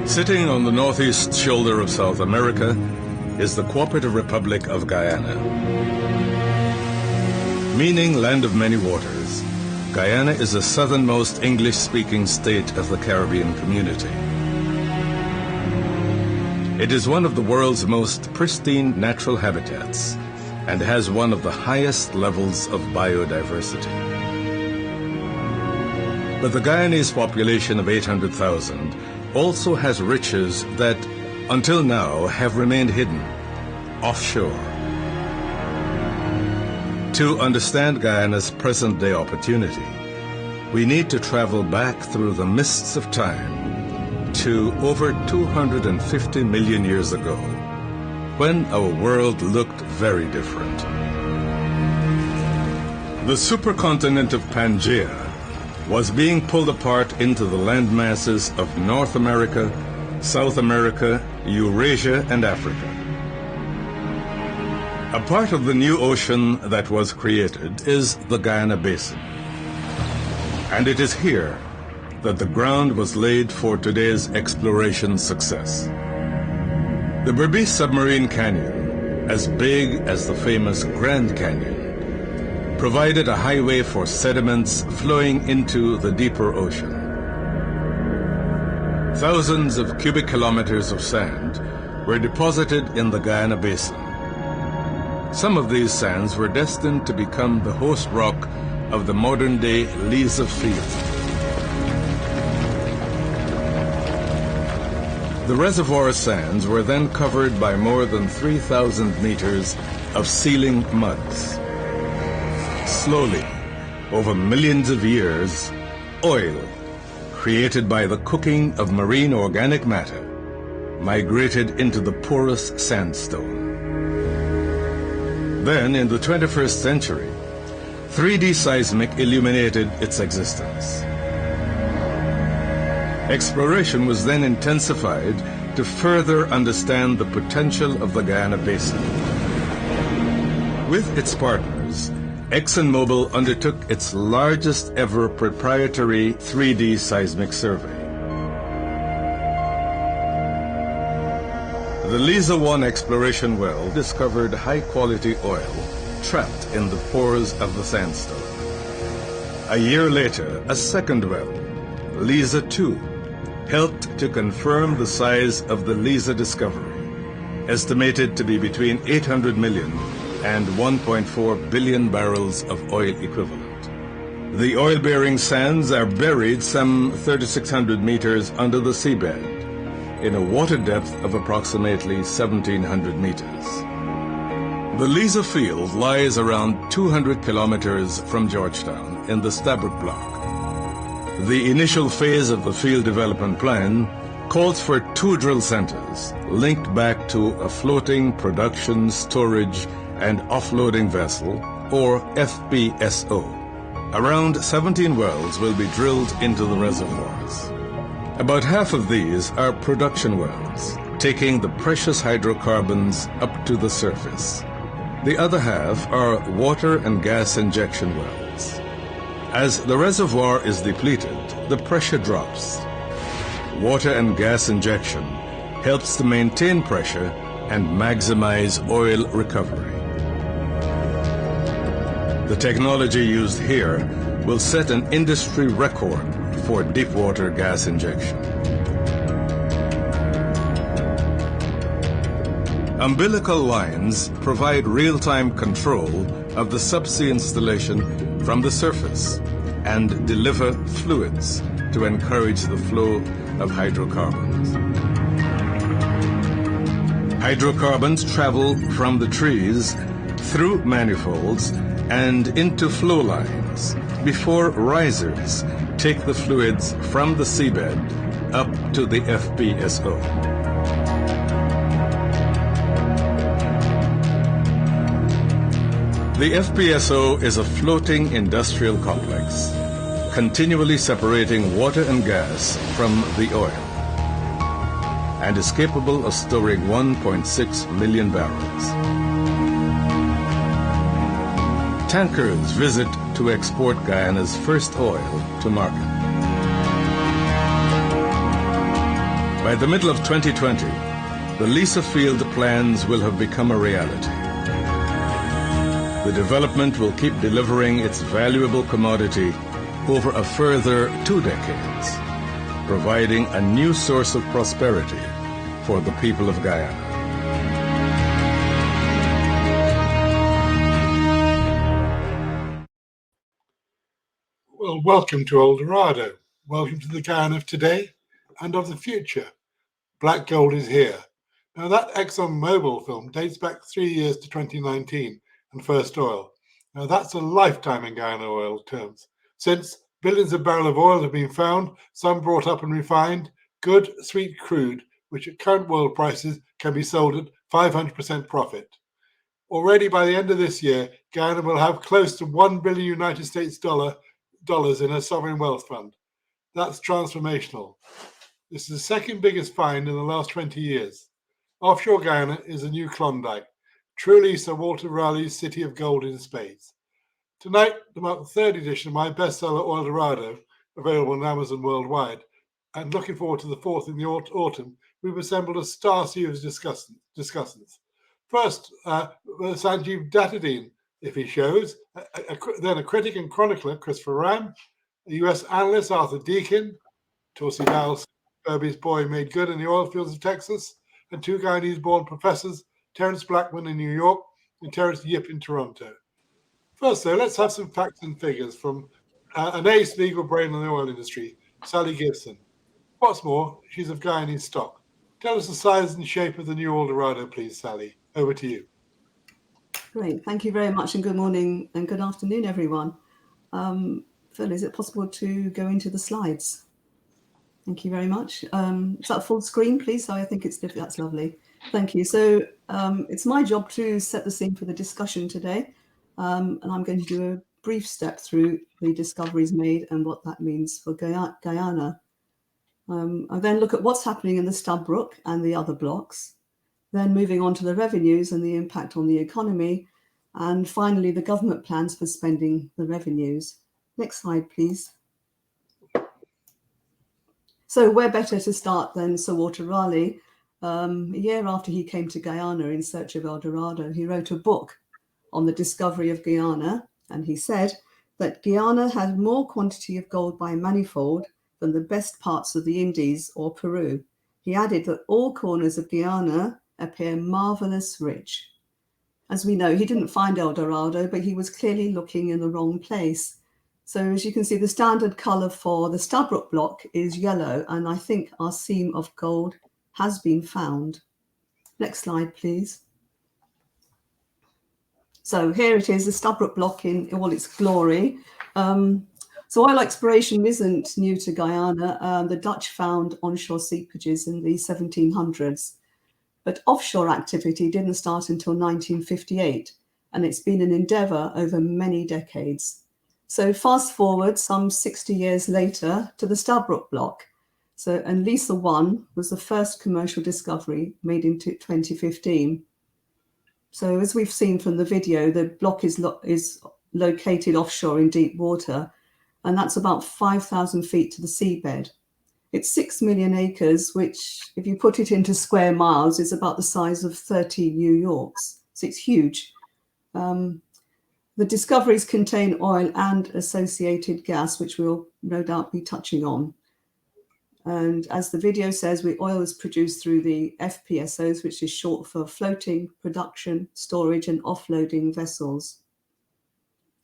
Sitting on the northeast shoulder of South America is the Cooperative Republic of Guyana. Meaning land of many waters, Guyana is the southernmost English-speaking state of the Caribbean community. It is one of the world's most pristine natural habitats and has one of the highest levels of biodiversity. But the Guyanese population of 800,000 also has riches that, until now, have remained hidden, offshore. To understand Guyana's present-day opportunity, we need to travel back through the mists of time to over 250 million years ago, when our world looked very different. The supercontinent of Pangaea was being pulled apart into the landmasses of North America, South America, Eurasia, and Africa. A part of the new ocean that was created is the Guyana Basin. And it is here that the ground was laid for today's exploration success. The Berbice Submarine Canyon, as big as the famous Grand Canyon, provided a highway for sediments flowing into the deeper ocean. Thousands of cubic kilometers of sand were deposited in the Guyana Basin. Some of these sands were destined to become the host rock of the modern-day Liza Field. The reservoir sands were then covered by more than 3,000 meters of sealing muds. Slowly, over millions of years, oil, created by the cooking of marine organic matter, migrated into the porous sandstone. Then, in the 21st century, 3D seismic illuminated its existence. Exploration was then intensified to further understand the potential of the Guyana Basin. With its partners, ExxonMobil undertook its largest ever proprietary 3D seismic survey. The Liza-1 exploration well discovered high-quality oil trapped in the pores of the sandstone. A year later, a second well, Liza-2, helped to confirm the size of the Liza discovery, estimated to be between 800 million and 1.4 billion barrels of oil equivalent. The oil-bearing sands are buried some 3,600 meters under the seabed, in a water depth of approximately 1,700 meters. The Liza field lies around 200 kilometers from Georgetown in the Stabroek Block. The initial phase of the field development plan calls for 2 drill centers linked back to a floating production, storage, and offloading vessel, or FPSO. Around 17 wells will be drilled into the reservoirs. About half of these are production wells, taking the precious hydrocarbons up to the surface. The other half are water and gas injection wells. As the reservoir is depleted, the pressure drops. Water and gas injection helps to maintain pressure and maximize oil recovery. The technology used here will set an industry record for deepwater gas injection. Umbilical lines provide real-time control of the subsea installation from the surface and deliver fluids to encourage the flow of hydrocarbons. Hydrocarbons travel from the trees through manifolds and into flow lines before risers take the fluids from the seabed up to the FPSO. The FPSO is a floating industrial complex, continually separating water and gas from the oil, and is capable of storing 1.6 million barrels. Tankers visit to export Guyana's first oil to market. By the middle of 2020, the Liza field plans will have become a reality. The development will keep delivering its valuable commodity over a further 2 decades, providing a new source of prosperity for the people of Guyana. Well, welcome to Dolrado. Welcome to the Guyana of today and of the future. Black gold is here. Now, that ExxonMobil film dates back 3 years to 2019 and first oil. Now, that's a lifetime in Guyana oil terms. Since billions of barrels of oil have been found, some brought up and refined, good, sweet crude, which at current world prices can be sold at 500% profit. Already by the end of this year, Guyana will have close to $1 billion United States dollars in a sovereign wealth fund. That's transformational. This is the second biggest find in the last 20 years. Offshore Guyana is a new Klondike, truly Sir Walter Raleigh's city of gold in spades. Tonight, to mark the third edition of my bestseller Dolrado, available on Amazon worldwide, and looking forward to the fourth in the autumn, we've assembled a star series of discussants. First, Sanjeev Dattadine, if he shows, then a critic and chronicler, Christopher Ram, a US analyst, Arthur Deakin, Tulsi Kirby's boy made good in the oil fields of Texas, and 2 Guyanese-born professors, Terrence Blackman in New York and Terrence Yhip in Toronto. First, though, let's have some facts and figures from an ace legal brain in the oil industry, Sally Gibson. What's more, she's of Guyanese stock. Tell us the size and shape of the new Dolrado, please, Sally. Over to you. Great. Thank you very much, and good morning and good afternoon, everyone. Phil, is it possible to go into the slides? Thank you very much. Is that full screen, please? So I think that's lovely. Thank you. So it's my job to set the scene for the discussion today, and I'm going to do a brief step through the discoveries made and what that means for Guyana. I then look at what's happening in the Stabroek and the other blocks, then moving on to the revenues and the impact on the economy, and finally the government plans for spending the revenues. Next slide, please. So where better to start than Sir Walter Raleigh? A year after he came to Guyana in search of Dolrado, he wrote a book on the discovery of Guyana, and he said that Guyana had more quantity of gold by manifold than the best parts of the Indies or Peru. He added that all corners of Guyana appear marvelous rich. As we know, he didn't find Dolrado, but he was clearly looking in the wrong place. So as you can see, the standard color for the Stabroek block is yellow, and I think our seam of gold has been found. Next slide, please. So here it is, the Stabroek block in all its glory. So oil exploration isn't new to Guyana. The Dutch found onshore seepages in the 1700s, but offshore activity didn't start until 1958, and it's been an endeavor over many decades. So fast forward some 60 years later to the Stabroek block. And Liza 1 was the first commercial discovery made in 2015. So as we've seen from the video, the block is located offshore in deep water, and that's about 5,000 feet to the seabed. It's 6 million acres, which, if you put it into square miles, is about the size of 30 New Yorks. So it's huge. The discoveries contain oil and associated gas, which we'll no doubt be touching on. And as the video says, oil is produced through the FPSOs, which is short for floating production, storage, and offloading vessels.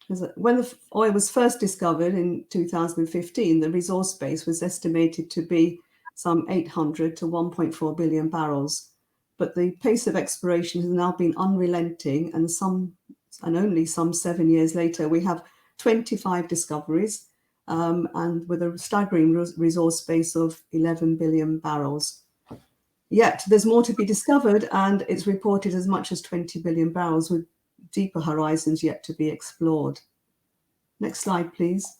When the oil was first discovered in 2015, the resource base was estimated to be some 800 to 1.4 billion barrels. But the pace of exploration has now been unrelenting, and only some 7 years later, we have 25 discoveries, and with a staggering resource base of 11 billion barrels. Yet there's more to be discovered, and it's reported as much as 20 billion barrels with deeper horizons yet to be explored. Next slide, please.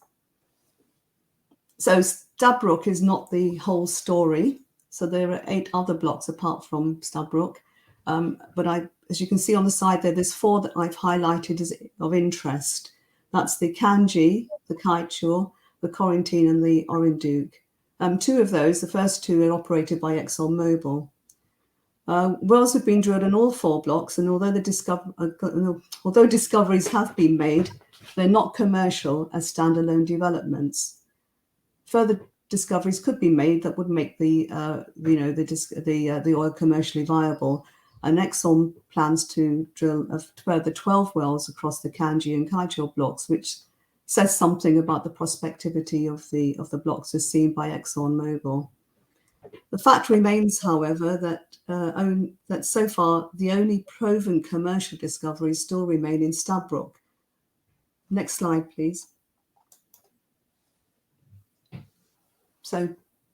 So Stabroek is not the whole story. So there are 8 other blocks apart from Stabroek. But as you can see on the side there's 4 that I've highlighted as of interest. That's the Kanji, the Kaichur, the Corentyne, and the Orinduik. Two of those, the first two, are operated by ExxonMobil. Wells have been drilled in all 4 blocks, and although discoveries have been made, they're not commercial as standalone developments. Further discoveries could be made that would make the oil commercially viable. And Exxon plans to drill a further 12 wells across the Kanji and Kaijil blocks, which says something about the prospectivity of the blocks as seen by ExxonMobil. The fact remains, however, that so far the only proven commercial discoveries still remain in Stabroek. Next slide, please. So,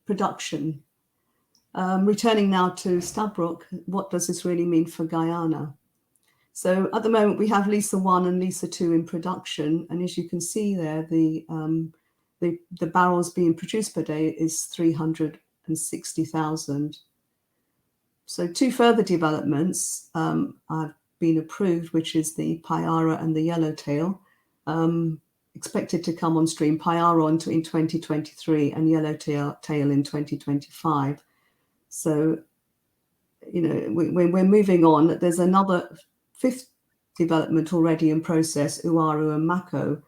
production. Returning now to Stabroek, what does this really mean for Guyana? So at the moment we have Lisa 1 and Lisa 2 in production, and as you can see there, the barrels being produced per day is 360,000. So 2 further developments have been approved, which is the Payara and the Yellowtail, expected to come on stream. Payara in 2023 and Yellowtail in 2025. So, we're moving on. There's another 5th development already in process, Uaru and Mako.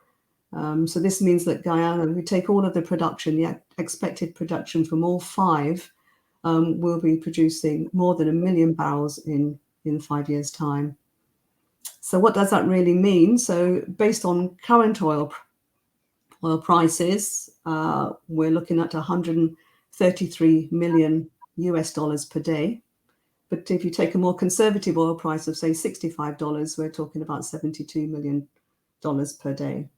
So this means that Guyana, we take all of the production, the expected production from all 5, will be producing more than 1 million barrels in 5 years' time. So what does that really mean? So based on current oil prices, we're looking at $133 million per day. But if you take a more conservative oil price of, say, $65, we're talking about $72 million per day.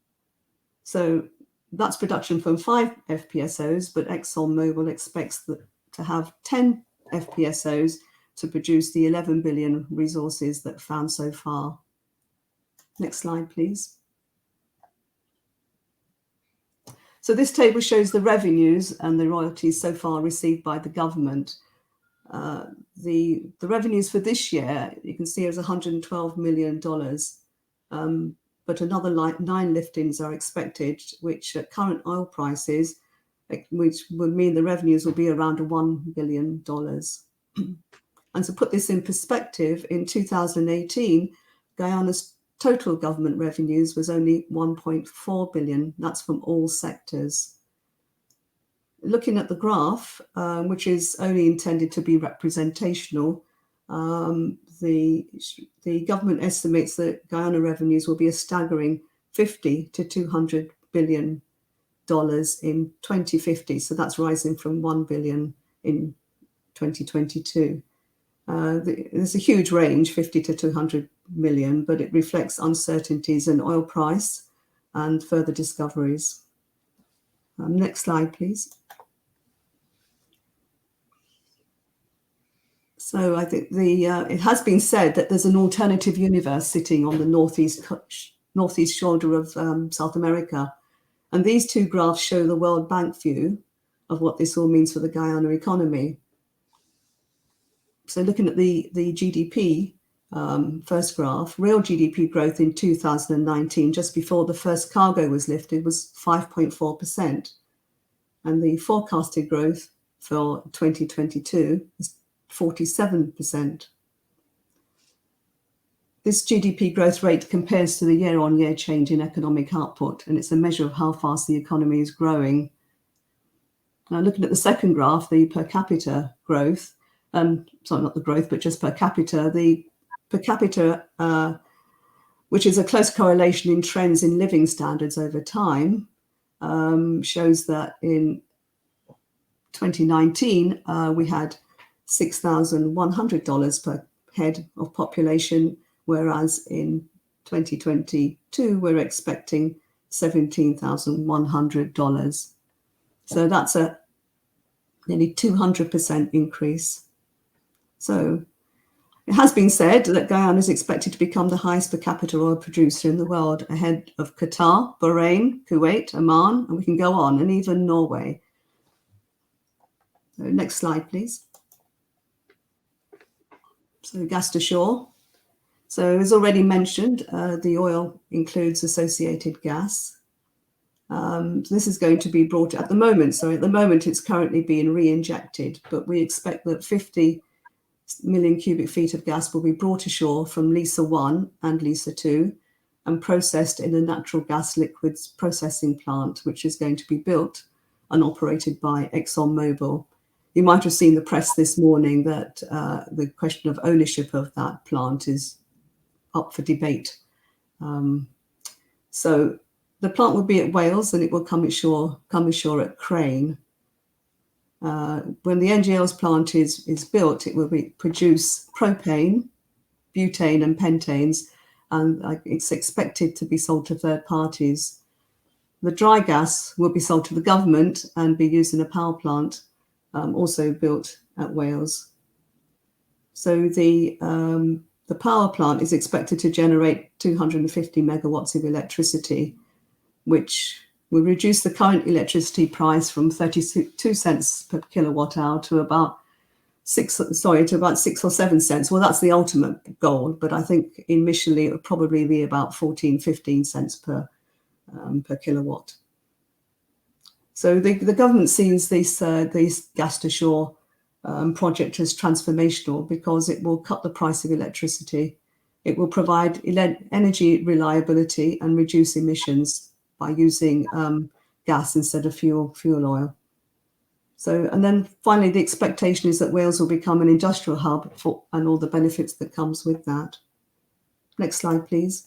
So that's production from 5 FPSOs, but ExxonMobil expects to have 10 FPSOs to produce the 11 billion resources that found so far. Next slide, please. So this table shows the revenues and the royalties so far received by the government. The revenues for this year, you can see, is $112 million, but another 9 liftings are expected, which at current oil prices, which would mean the revenues will be around $1 billion. And to put this in perspective, in 2018, Guyana's total government revenues was only 1.4 billion. That's from all sectors. Looking at the graph, which is only intended to be representational, the government estimates that Guyana revenues will be a staggering $50 to $200 billion in 2050. So that's rising from 1 billion in 2022. There's a huge range, 50 to 200 million, but it reflects uncertainties in oil price and further discoveries. Next slide, please. So I think it has been said that there's an alternative universe sitting on the northeast shoulder of South America. And these 2 graphs show the World Bank view of what this all means for the Guyana economy. So looking at the GDP, first graph, real GDP growth in 2019, just before the first cargo was lifted, was 5.4%. And the forecasted growth for 2022 is 47%. This GDP growth rate compares to the year-on-year change in economic output, and it's a measure of how fast the economy is growing. Now, looking at the second graph, the per capita growth, sorry, not the growth, but just per capita, the per capita, which is a close correlation in trends in living standards over time, shows that in 2019, we had $6,100 per head of population, whereas in 2022, we're expecting $17,100. So that's a nearly 200% increase. So it has been said that Guyana is expected to become the highest per capita oil producer in the world, ahead of Qatar, Bahrain, Kuwait, Oman, and we can go on, and even Norway. So next slide, please. So gas to shore. So as already mentioned, the oil includes associated gas. This is going to be brought at the moment. So at the moment, it's currently being re-injected, but we expect that 50 million cubic feet of gas will be brought ashore from Lisa 1 and Lisa 2 and processed in a natural gas liquids processing plant, which is going to be built and operated by ExxonMobil. You might have seen the press this morning that the question of ownership of that plant is up for debate. So the plant will be at Wales and it will come ashore at Crane. When the NGLs plant is built, it will produce propane, butane and pentanes, and it's expected to be sold to third parties. The dry gas will be sold to the government and be used in a power plant, also built at Wales. So the power plant is expected to generate 250 megawatts of electricity, which will reduce the current electricity price from 32 cents per kilowatt hour to about 6 or 7 cents. Well, that's the ultimate goal, but I think initially it would probably be about 14, 15 cents per kilowatt. So the government sees this gas to shore project as transformational because it will cut the price of electricity. It will provide energy reliability and reduce emissions by using gas instead of fuel oil. So, and then finally, the expectation is that Wales will become an industrial hub and all the benefits that comes with that. Next slide, please.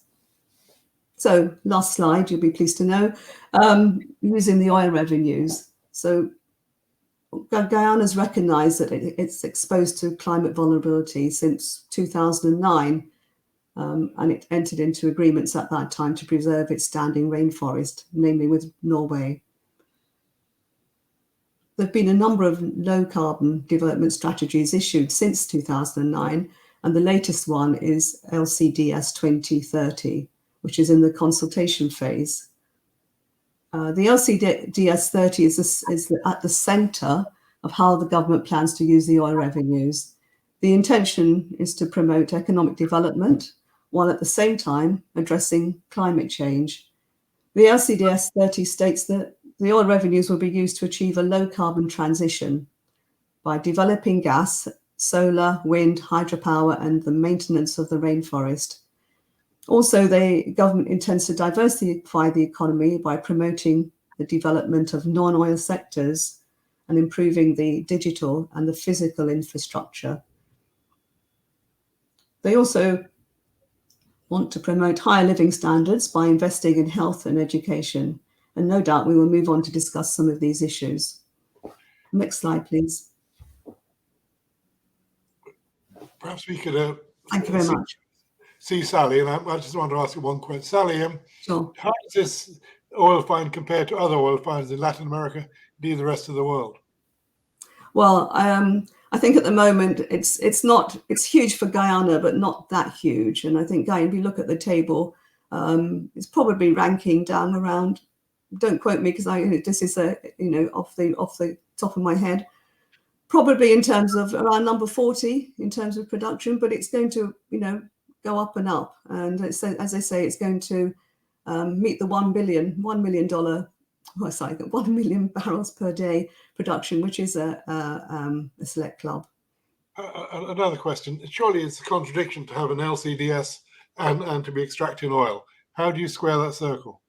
So, last slide, you'll be pleased to know, using the oil revenues. So, Guyana's recognised that it's exposed to climate vulnerability since 2009, and it entered into agreements at that time to preserve its standing rainforest, namely with Norway. There have been a number of low-carbon development strategies issued since 2009, and the latest one is LCDS 2030, which is in the consultation phase. The LCDS 30 is at the centre of how the government plans to use the oil revenues. The intention is to promote economic development while at the same time addressing climate change. The LCDS 30 states that the oil revenues will be used to achieve a low-carbon transition by developing gas, solar, wind, hydropower, and the maintenance of the rainforest. Also, the government intends to diversify the economy by promoting the development of non-oil sectors and improving the digital and the physical infrastructure. They also want to promote higher living standards by investing in health and education. And no doubt we will move on to discuss some of these issues. Next slide, please. Perhaps we could Thank you very much. See Sally, and I just want to ask you one question. Sally, Sure. How does this oil find compare to other oil finds in Latin America, indeed the rest of the world? Well, I think at the moment it's huge for Guyana, but not that huge. And I think Guyana, if you look at the table, it's probably ranking down around. Don't quote me because this is off the top of my head. Probably in terms of around number 40 in terms of production, but it's going to go up and up. And as I say, it's going to meet the $1 million barrels per day production, which is a select club. Another question. Surely it's a contradiction to have an LCDS and to be extracting oil. How do you square that circle?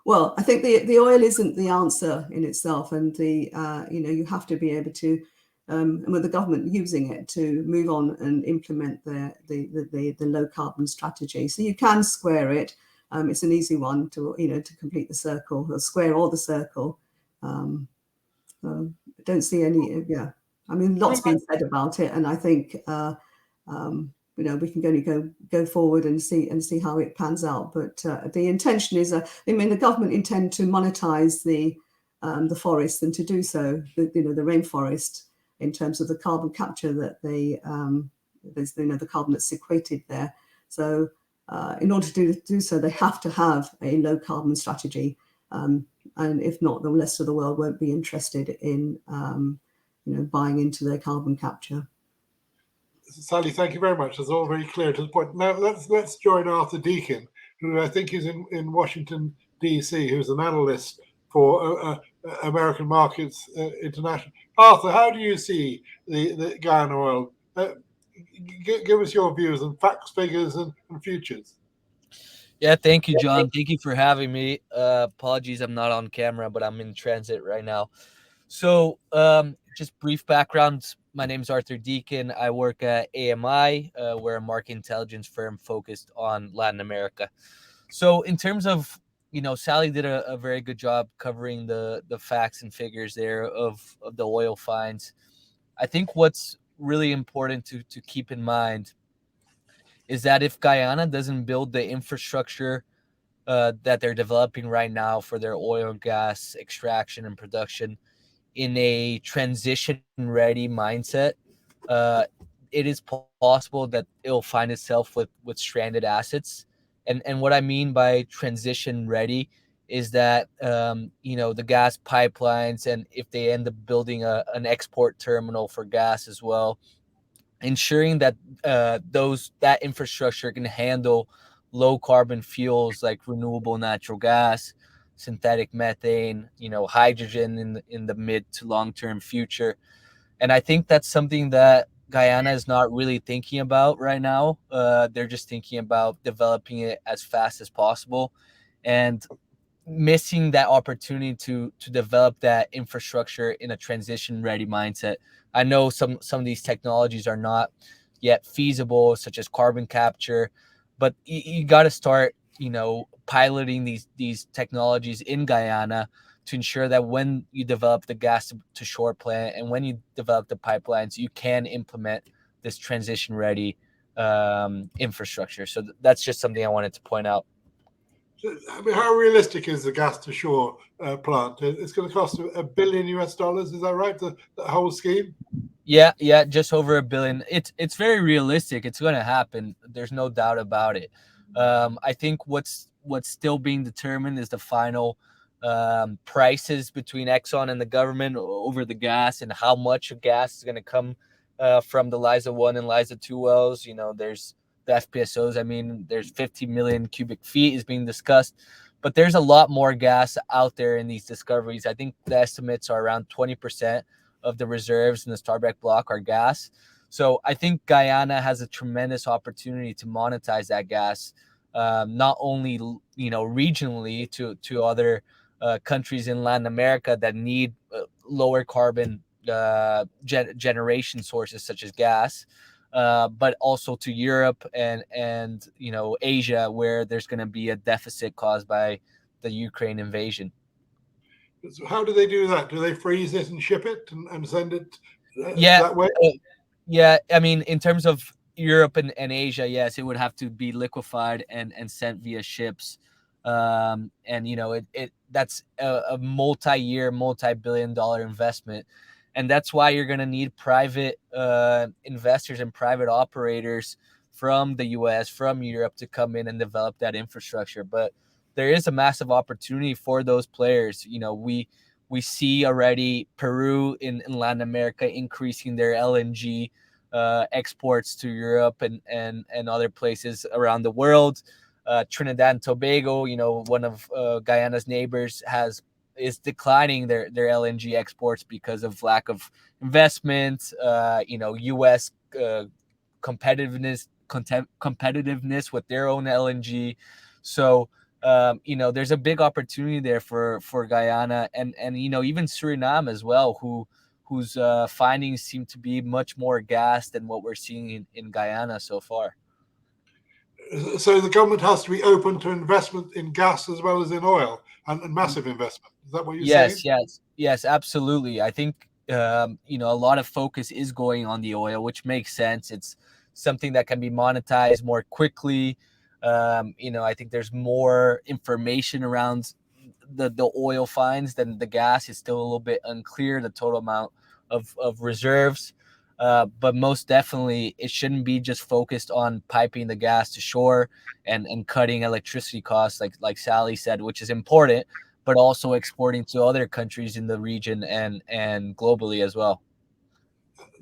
Well, I think the oil isn't the answer in itself, and you have to be able to, and with the government using it to move on and implement the low carbon strategy. So you can square it. It's an easy one to complete the circle, or square or the circle. I don't see any. Yeah, I mean, lots been said about it, and I think we can only go forward and see how it pans out. But the intention is, the government intend to monetize the forest, and to do so, the rainforest, in terms of the carbon capture that there's the carbon that's sequestered there. So in order to do so, they have to have a low carbon strategy, and if not, the rest of the world won't be interested in buying into their carbon capture. Sally, thank you very much. It's all very clear to the point. Now let's join Arthur Deakin, who I think is in Washington DC, who's an analyst for American markets international. Arthur, how do you see the Guyana oil? Give us your views on facts, figures, and futures. Yeah, thank you, John. Thank you for having me. Apologies, I'm not on camera, but I'm in transit right now. So, just brief background. My name is Arthur Deakin. I work at AMI. We're a market intelligence firm focused on Latin America. So, in terms of, Sally did a very good job covering the facts and figures there of the oil finds. I think what's really important to keep in mind is that if Guyana doesn't build the infrastructure that they're developing right now for their oil and gas extraction and production in a transition ready mindset, uh, it is possible that it'll find itself with stranded assets. And what I mean by transition ready is that the gas pipelines, and if they end up building an export terminal for gas as well, ensuring that that infrastructure can handle low carbon fuels like renewable natural gas, synthetic methane, hydrogen in the mid to long term future. And I think that's something that Guyana is not really thinking about right now. They're just thinking about developing it as fast as possible, and missing that opportunity to develop that infrastructure in a transition ready mindset. I know some of these technologies are not yet feasible, such as carbon capture, but you got to start, piloting these technologies in Guyana to ensure that when you develop the gas to shore plant and when you develop the pipelines, you can implement this transition ready infrastructure. So that's just something I wanted to point out. I mean, how realistic is the gas to shore plant? It's going to cost $1 billion US. Is that right? The whole scheme? Yeah, just over $1 billion. It's very realistic. It's going to happen. There's no doubt about it. I think what's still being determined is the final prices between Exxon and the government over the gas, and how much of gas is going to come from the Liza 1 and Liza 2 wells. There's the FPSOs. I mean, there's 50 million cubic feet is being discussed, but there's a lot more gas out there in these discoveries. I think the estimates are around 20% of the reserves in the Starbeck block are gas. So I think Guyana has a tremendous opportunity to monetize that gas, not only regionally to other countries in Latin America that need lower carbon generation sources such as gas, but also to Europe and Asia, where there's going to be a deficit caused by the Ukraine invasion. So how do they do that? Do they freeze it and ship it and send it Yeah, that way? Yeah, I mean, in terms of Europe and Asia, yes, it would have to be liquefied and sent via ships. And that's a multi-year, multi-billion-dollar investment. And that's why you're going to need private investors and private operators from the US, from Europe, to come in and develop that infrastructure. But there is a massive opportunity for those players. We see already Peru in Latin America increasing their LNG exports to Europe and other places around the world. Trinidad and Tobago, one of Guyana's neighbors, is declining their LNG exports because of lack of investment. U.S. competitiveness with their own LNG. So there's a big opportunity there for Guyana and even Suriname as well, whose findings seem to be much more gas than what we're seeing in Guyana so far. So the government has to be open to investment in gas as well as in oil, and massive investment. Is that what you're saying? Yes, absolutely. I think a lot of focus is going on the oil, which makes sense. It's something that can be monetized more quickly. I think there's more information around the oil finds than the gas. Is still a little bit unclear, the total amount of reserves. But most definitely, it shouldn't be just focused on piping the gas to shore and cutting electricity costs, like Sally said, which is important, but also exporting to other countries in the region and globally as well.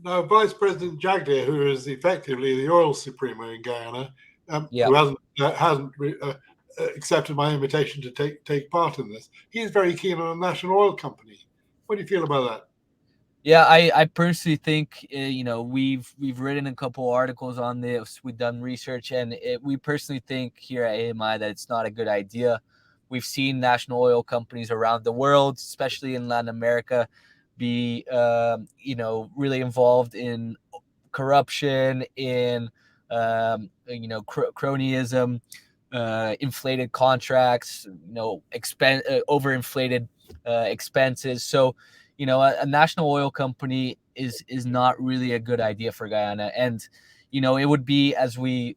Now, Vice President Jagdeo, who is effectively the oil supremo in Guyana, who hasn't accepted my invitation to take part in this. He's very keen on a national oil company. What do you feel about that? Yeah, I personally think we've written a couple articles on this. We've done research, and we personally think here at AMI that it's not a good idea. We've seen national oil companies around the world, especially in Latin America, be really involved in corruption, in cronyism, inflated contracts, overinflated expenses. So a national oil company is not really a good idea for Guyana, and it would be, as we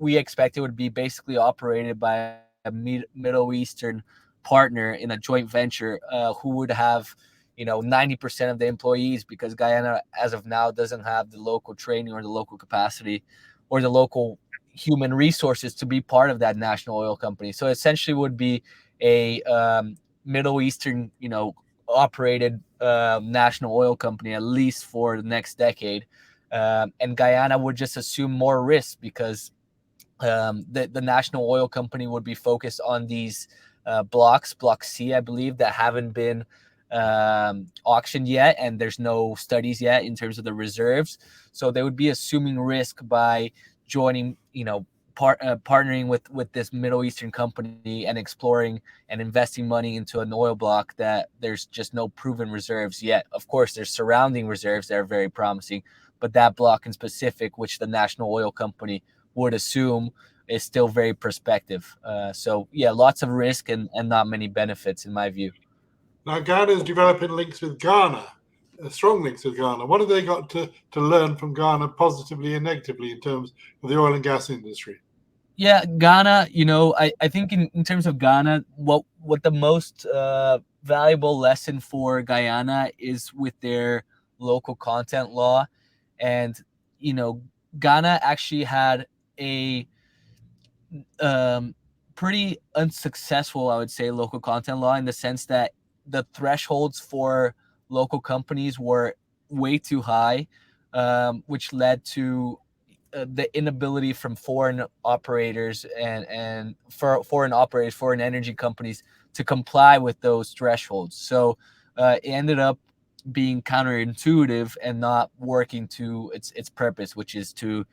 expect, it would be basically operated by a Middle Eastern partner in a joint venture, who would have 90% of the employees, because Guyana as of now doesn't have the local training or the local capacity or the local human resources to be part of that national oil company. So essentially would be a Middle Eastern operated national oil company, at least for the next decade. And Guyana would just assume more risk, because the national oil company would be focused on these blocks, Block C, I believe, that haven't been auctioned yet, and there's no studies yet in terms of the reserves. So they would be assuming risk by joining, partnering with this Middle Eastern company and exploring and investing money into an oil block that there's just no proven reserves yet. Of course, there's surrounding reserves that are very promising, but that block in specific, which the national oil company would assume, is still very prospective. So yeah, lots of risk and not many benefits in my view. Now, Guyana is developing links with Ghana, strong links with Ghana. What have they got to learn from Ghana, positively and negatively, in terms of the oil and gas industry? Yeah, Ghana, I think in terms of Ghana, what the most valuable lesson for Guyana is with their local content law. And, Ghana actually had a pretty unsuccessful, I would say, local content law, in the sense that the thresholds for local companies were way too high, which led to the inability from foreign operators and foreign energy companies to comply with those thresholds. So it ended up being counterintuitive and not working to its purpose, which is to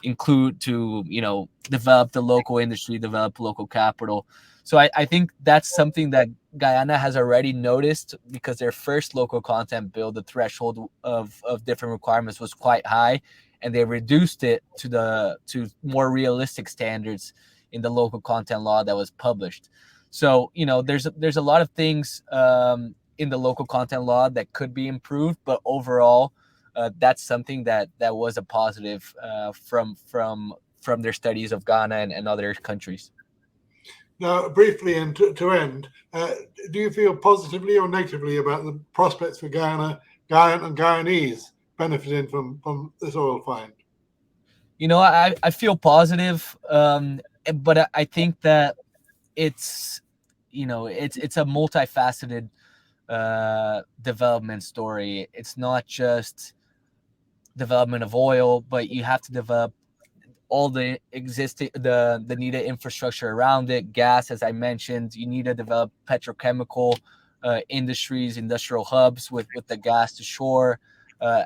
develop the local industry, develop local capital. So I think that's something that Guyana has already noticed, because their first local content bill, the threshold of different requirements was quite high, and they reduced it to more realistic standards in the local content law that was published. So there's a lot of things in the local content law that could be improved, but overall, that's something that was a positive from their studies of Ghana and other countries. Now, briefly, and to end, do you feel positively or negatively about the prospects for Guyana and Guyanese benefiting from this oil find? I feel positive, but I think that it's a multifaceted development story. It's not just development of oil, but you have to develop all the needed infrastructure around it. Gas, as I mentioned, you need to develop petrochemical industries, industrial hubs with the gas to shore.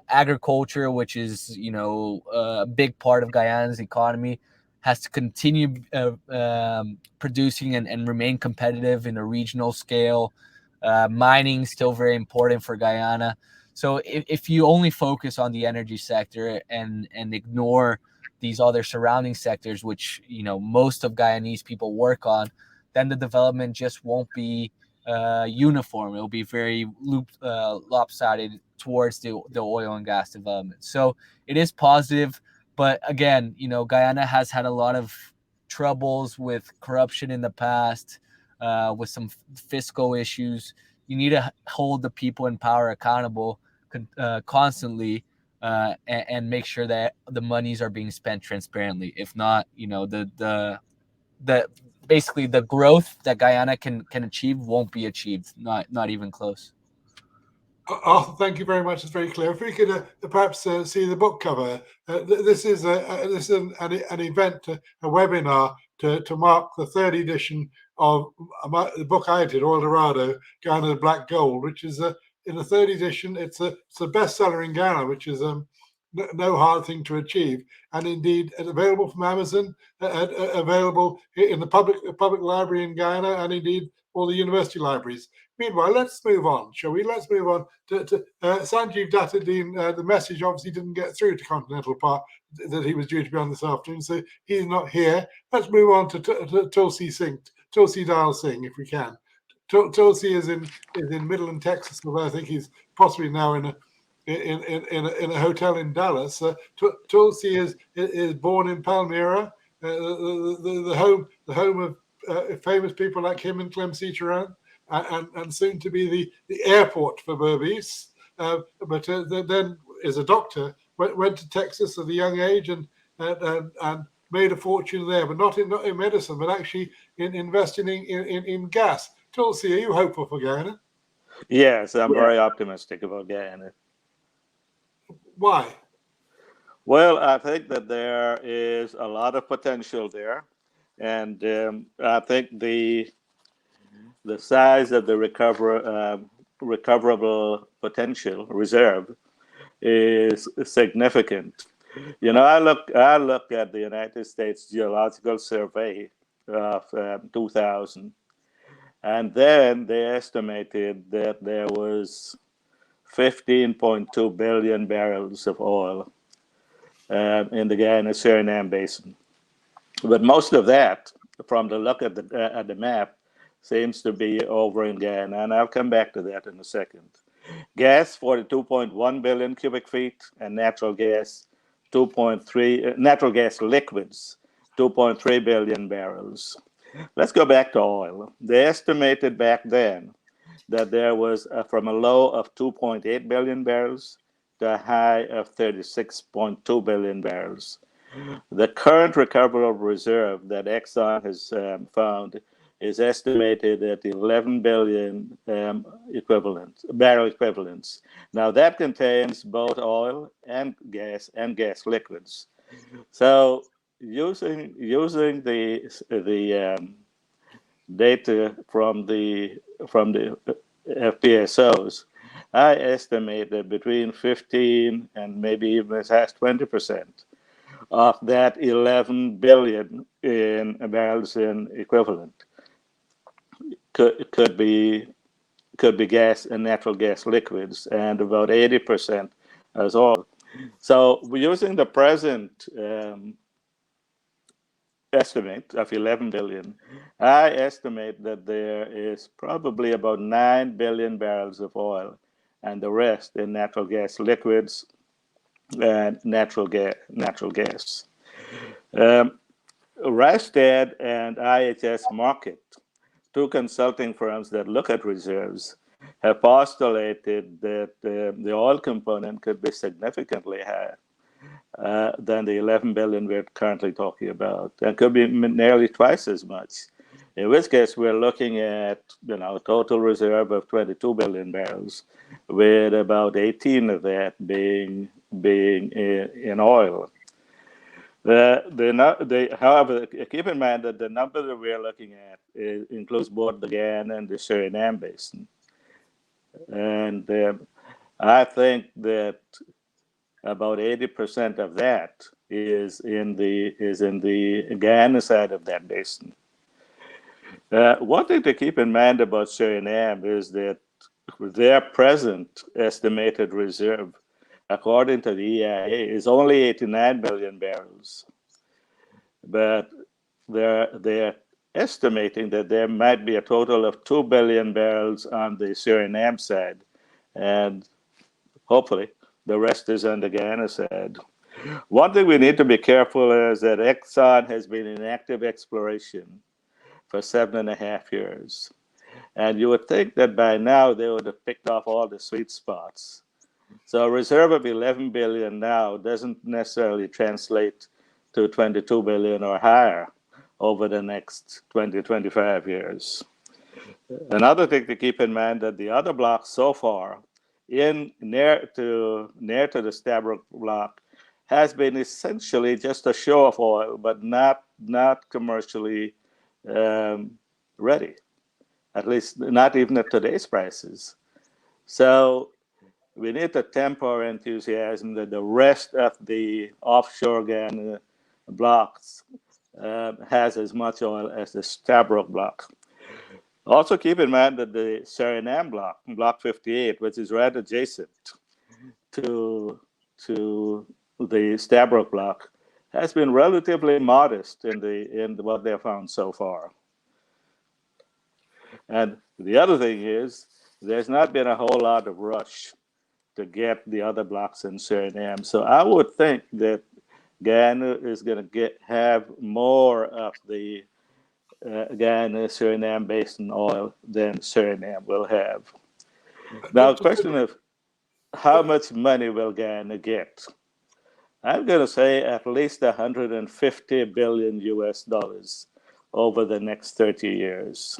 Agriculture, which is a big part of Guyana's economy, has to continue producing and remain competitive in a regional scale. Mining still very important for Guyana. So if you only focus on the energy sector and ignore these other surrounding sectors, which most of Guyanese people work on, then the development just won't be uniform. It'll be very lopsided towards the oil and gas development. So it is positive, but again, Guyana has had a lot of troubles with corruption in the past, with some fiscal issues. You need to hold the people in power accountable constantly, and make sure that the monies are being spent transparently. If not, the basically the growth that Guyana can achieve won't be achieved, not even close. Arthur, thank you very much. It's very clear. If we could perhaps see the book cover, this is an event, a webinar to mark the third edition of the book I did, Dolrado, Guyana the Black Gold, which is in the third edition. It's a bestseller in Ghana, which is no hard thing to achieve, and indeed available from Amazon, available in the public library in Guyana, and indeed all the university libraries. Meanwhile, let's move on, shall we? Let's move on to Sanjeev Dattadeen. The message obviously didn't get through to Continental Park that he was due to be on this afternoon, so he's not here. Let's move on to Tulsi Singh, Tulsi Dal Singh, if we can. Tulsi is in Midland, Texas, although I think he's possibly now in a hotel in Dallas. Tulsi is born in Palmyra, the home of famous people like him and Clem Ciceron, and soon to be the airport for Berbice. But then, as a doctor, went to Texas at a young age and made a fortune there, but not in medicine, but actually in investing in gas. Tulsi, are you hopeful for Guyana? Yes, I'm very optimistic about Guyana. Why? Well, I think that there is a lot of potential there, and I think the size of the recoverable potential reserve is significant. You know, I look at the United States Geological Survey of 2000, and then they estimated that there was 15.2 billion barrels of oil in the Guyana-Suriname basin. But most of that, from the look at the map, seems to be over in Guyana, and I'll come back to that in a second. Gas, 42.1 billion cubic feet, and natural gas, 2.3, natural gas liquids, 2.3 billion barrels. Let's go back to oil. They estimated back then that there was from a low of 2.8 billion barrels to a high of 36.2 billion barrels. The current recoverable reserve that Exxon has found is estimated at 11 billion barrel equivalents. Now that contains both oil and gas liquids. So using the data from the FPSOs, I estimate that between 15 and maybe even as high as 20% of that 11 billion in barrels in equivalent could be gas and natural gas liquids, and about 80% as oil. So we're using the present estimate of 11 billion. I estimate that there is probably about 9 billion barrels of oil, and the rest in natural gas liquids and natural gas. Rystad and IHS Markit, two consulting firms that look at reserves, have postulated that the oil component could be significantly higher than the 11 billion we're currently talking about, and could be nearly twice as much. In which case, we're looking at a total reserve of 22 billion barrels, with about 18 of that being in oil. However, keep in mind that the number that we're looking at includes both the Guyana and the Suriname basin, and I think that about 80% of that is in the Guyana side of that basin. One thing to keep in mind about Suriname is that their present estimated reserve, according to the EIA, is only 89 billion barrels. But they're estimating that there might be a total of 2 billion barrels on the Suriname side, and hopefully the rest is on the Guyana side. One thing we need to be careful is that Exxon has been in active exploration for 7.5 years. And you would think that by now they would have picked off all the sweet spots. So a reserve of 11 billion now doesn't necessarily translate to 22 billion or higher over the next 20, 25 years. Another thing to keep in mind that the other blocks so far near to the Stabroek block has been essentially just a show of oil, but not commercially ready, at least not even at today's prices. So we need to temper our enthusiasm that the rest of the offshore Guyana blocks has as much oil as the Stabroek block. Also keep in mind that the Suriname block, Block 58, which is right adjacent to the Stabroek block, has been relatively modest in what they've found so far. And the other thing is, there's not been a whole lot of rush to get the other blocks in Suriname. So I would think that Guyana is going to have more of the Guyana Suriname basin oil than Suriname will have. Now, the question of how much money will Guyana get? I'm going to say at least 150 billion US dollars over the next 30 years.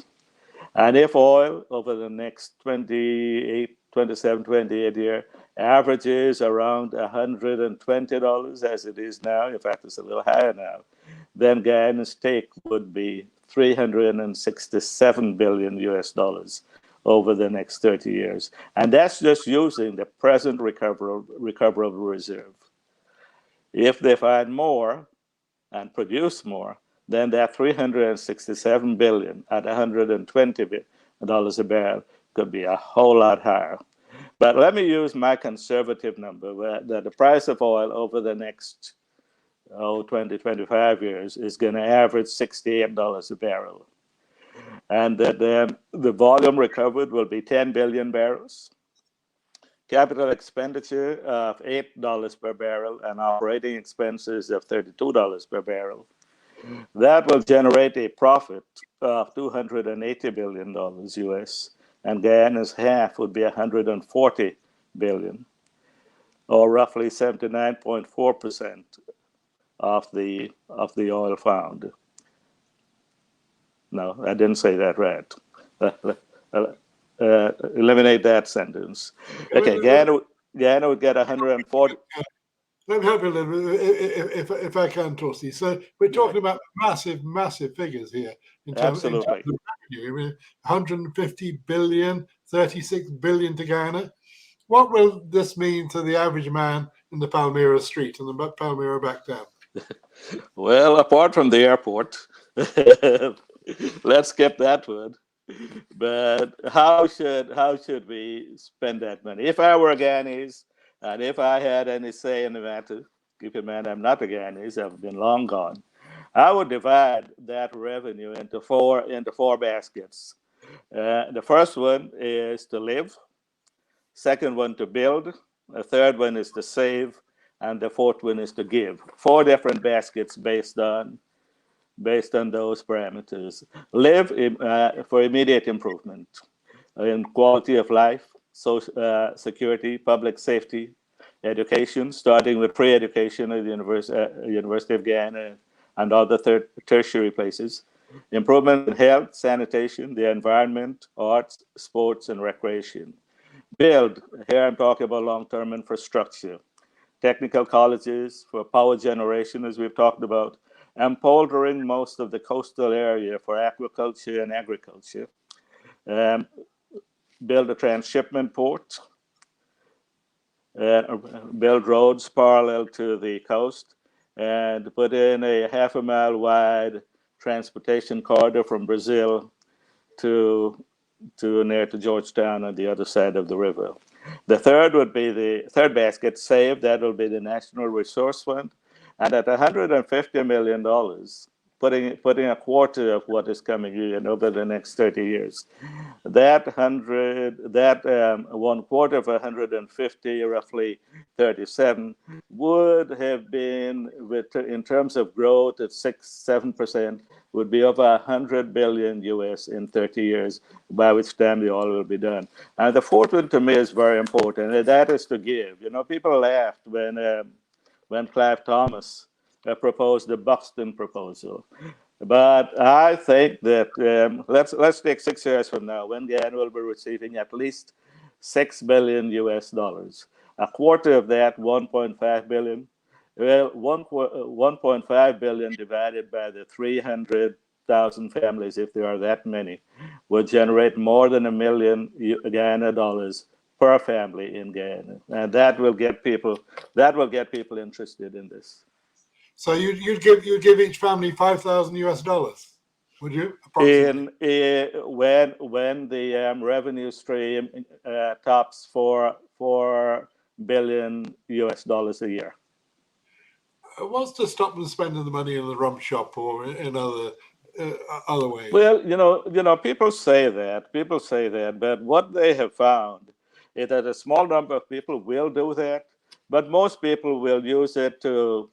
And if oil over the next 27, 28 year averages around $120 as it is now, in fact, it's a little higher now, then Guyana's take would be 367 billion US dollars over the next 30 years. And that's just using the present recoverable reserve. If they find more and produce more, then that 367 billion at $120 a barrel could be a whole lot higher. But let me use my conservative number, that the price of oil over the next 20, 25 years is going to average $68 a barrel. And that the volume recovered will be 10 billion barrels. Capital expenditure of $8 per barrel and operating expenses of $32 per barrel. That will generate a profit of $280 billion US, and Guyana's half would be 140 billion, or roughly 79.4% of the oil found. No, I didn't say that right. Eliminate that sentence. Okay, Guyana would get 140. Let me help you a little bit, if I can, Tulsi. So we're talking about massive, massive figures here in terms of revenue. I mean, 150 billion, 36 billion to Guyana. What will this mean to the average man in the Palmyra street and the Palmyra back down? Well, apart from the airport, let's skip that one. But how should we spend that money? If I were a Guyanese, and if I had any say in the matter, keep in mind I'm not a Guyanese, I've been long gone, I would divide that revenue into four baskets. The first one is to live, second one to build, the third one is to save, and the fourth one is to give. 4 different baskets based on those parameters. Live for immediate improvement in quality of life, social security, public safety, education, starting with pre-education at the University of Guyana and other tertiary places. Improvement in health, sanitation, the environment, arts, sports, and recreation. Build, here I'm talking about long-term infrastructure. Technical colleges for power generation, as we've talked about, and poldering most of the coastal area for aquaculture and agriculture. Build a transshipment port, build roads parallel to the coast, and put in a 1/2 mile wide transportation corridor from Brazil to near to Georgetown on the other side of the river. The third would be the third basket, save. That will be the National Resource Fund. And at $150 million, putting a quarter of what is coming in over the next 30 years, that 1 quarter of 150, roughly 37, would have been, in terms of growth at 6-7%, would be over 100 billion US in 30 years, by which time the oil will be done. And the fourth one to me is very important, and that is to give. You know, people laughed when Clive Thomas proposed the Buxton proposal. But I think that let's take 6 years from now, when Guyana will be receiving at least $6 billion US. A quarter of that, 1.5 billion, Well, 1.5 billion divided by the 300,000 families, if there are that many, would generate more than $1 million Guyana dollars per family in Guyana, and that will get people interested in this. So you'd give each family $5,000 US, would you? Approximately. When the revenue stream tops $4 billion US a year. What's to stop them spending the money in the rum shop or in other ways? Well, people say that, but what they have found is that a small number of people will do that, but most people will use it to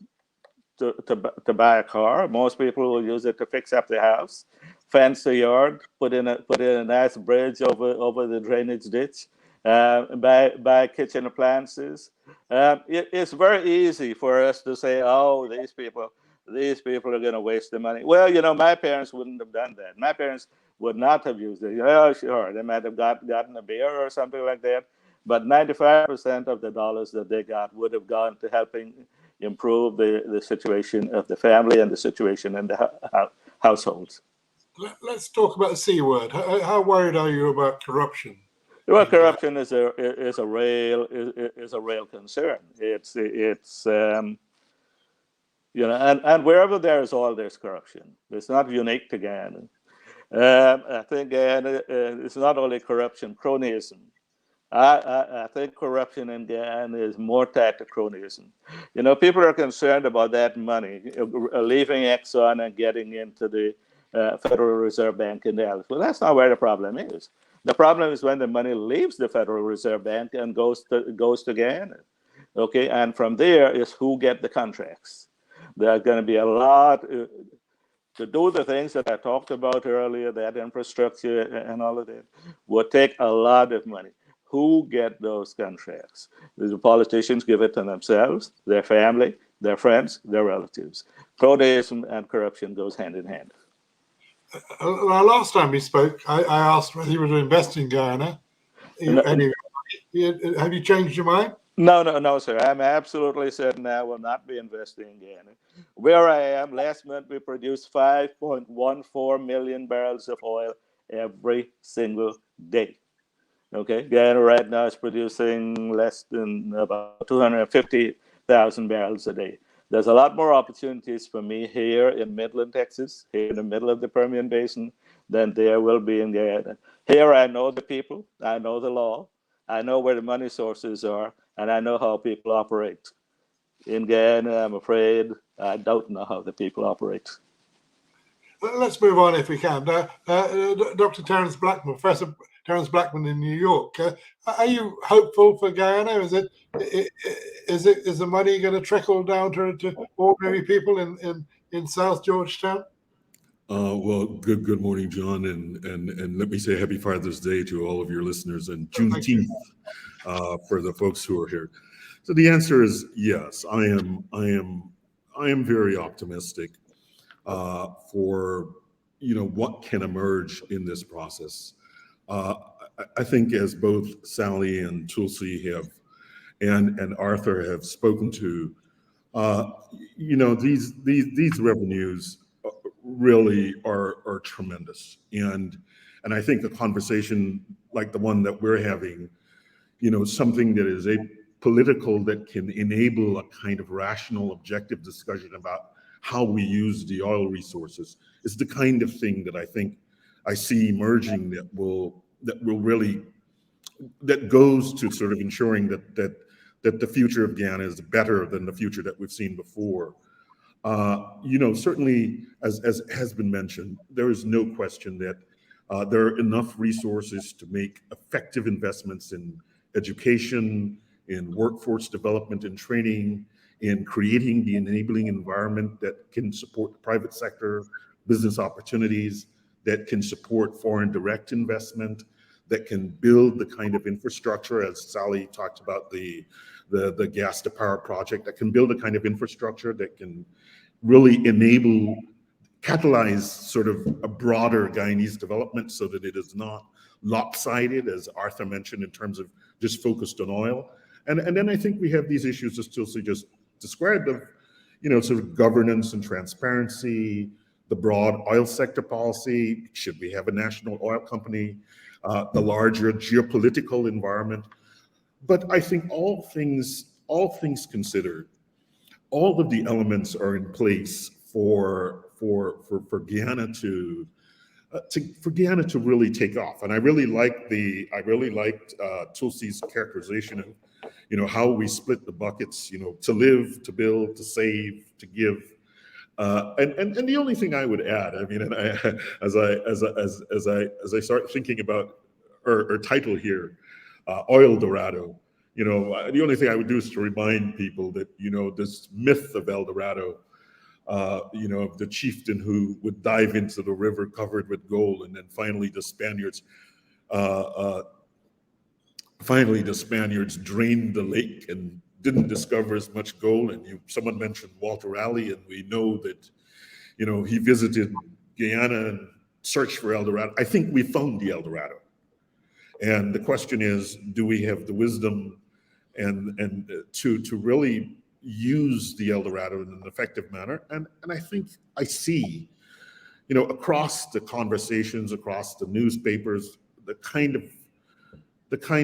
buy a car. Most people will use it to fix up the house, fence the yard, put in a nice bridge over the drainage ditch, buy kitchen appliances. It's very easy for us to say, oh, these people are going to waste the money. Well, my parents wouldn't have done that. My parents would not have used it. Sure, they might have gotten a beer or something like that, but 95% of the dollars that they got would have gone to helping improve the situation of the family and the situation in the households. Let's talk about the C word. How worried are you about corruption? Well, corruption is a real concern. It's and wherever there's oil, there's corruption. It's not unique to Guyana. I think Guyana it's not only corruption, cronyism. I think corruption in Guyana is more tied to cronyism. People are concerned about that money leaving Exxon and getting into the Federal Reserve Bank in Dallas. Well, that's not where the problem is. The problem is when the money leaves the Federal Reserve Bank and goes to Guyana. Okay, and from there is who get the contracts. There are going to be a lot to do the things that I talked about earlier. That infrastructure and all of that would take a lot of money. Who get those contracts? The politicians give it to themselves, their family, their friends, their relatives. Cronyism and corruption goes hand in hand. Last time we spoke, I asked whether you were to invest in Guyana. Have you changed your mind? No, sir. I'm absolutely certain I will not be investing in Guyana. Where I am, last month we produced 5.14 million barrels of oil every single day. Okay, Guyana right now is producing less than about 250,000 barrels a day. There's a lot more opportunities for me here in Midland, Texas, here in the middle of the Permian Basin, than there will be in Guyana. Here I know the people, I know the law, I know where the money sources are, and I know how people operate. In Guyana, I'm afraid I don't know how the people operate. Let's move on if we can. Dr. Terrence Blackman, Professor Terrence Blackman in New York. Are you hopeful for Guyana? Is the money going to trickle down to ordinary people in South Georgetown? Well, good morning, John, and let me say Happy Father's Day to all of your listeners, and Juneteenth for the folks who are here. So the answer is yes. I am very optimistic for what can emerge in this process. I think as both Sally and Tulsi have and Arthur have spoken to, these revenues really are tremendous, and I think a conversation like the one that we're having, something that is political that can enable a kind of rational, objective discussion about how we use the oil resources is the kind of thing that I think I see emerging that goes to sort of ensuring that the future of Guyana is better than the future that we've seen before. Certainly, as has been mentioned, there is no question that there are enough resources to make effective investments in education, in workforce development and training, in creating the enabling environment that can support the private sector, business opportunities, that can support foreign direct investment, that can build the kind of infrastructure, as Sally talked about the gas to power project, that can build a kind of infrastructure that can really catalyze sort of a broader Guyanese development so that it is not lopsided, as Arthur mentioned, in terms of just focused on oil. And then I think we have these issues, as Tulsi just described of, sort of governance and transparency, the broad oil sector policy, should we have a national oil company, the larger geopolitical environment. But I think all things considered, all of the elements are in place for Guyana for Guyana to really take off. And I really liked Tulsi's characterization of, how we split the buckets, to live, to build, to save, to give. And the only thing I would add, I mean, and as I start thinking about our title here, Oil Dorado, the only thing I would do is to remind people that, this myth of El Dorado, of the chieftain who would dive into the river covered with gold, and then finally the Spaniards drained the lake and didn't discover as much gold. And someone mentioned Walter Raleigh, and we know that, he visited Guyana and searched for El Dorado. I think we found the El Dorado. And the question is, do we have the wisdom and to really use the El Dorado in an effective manner? And I think I see, across the conversations, across the newspapers, the kind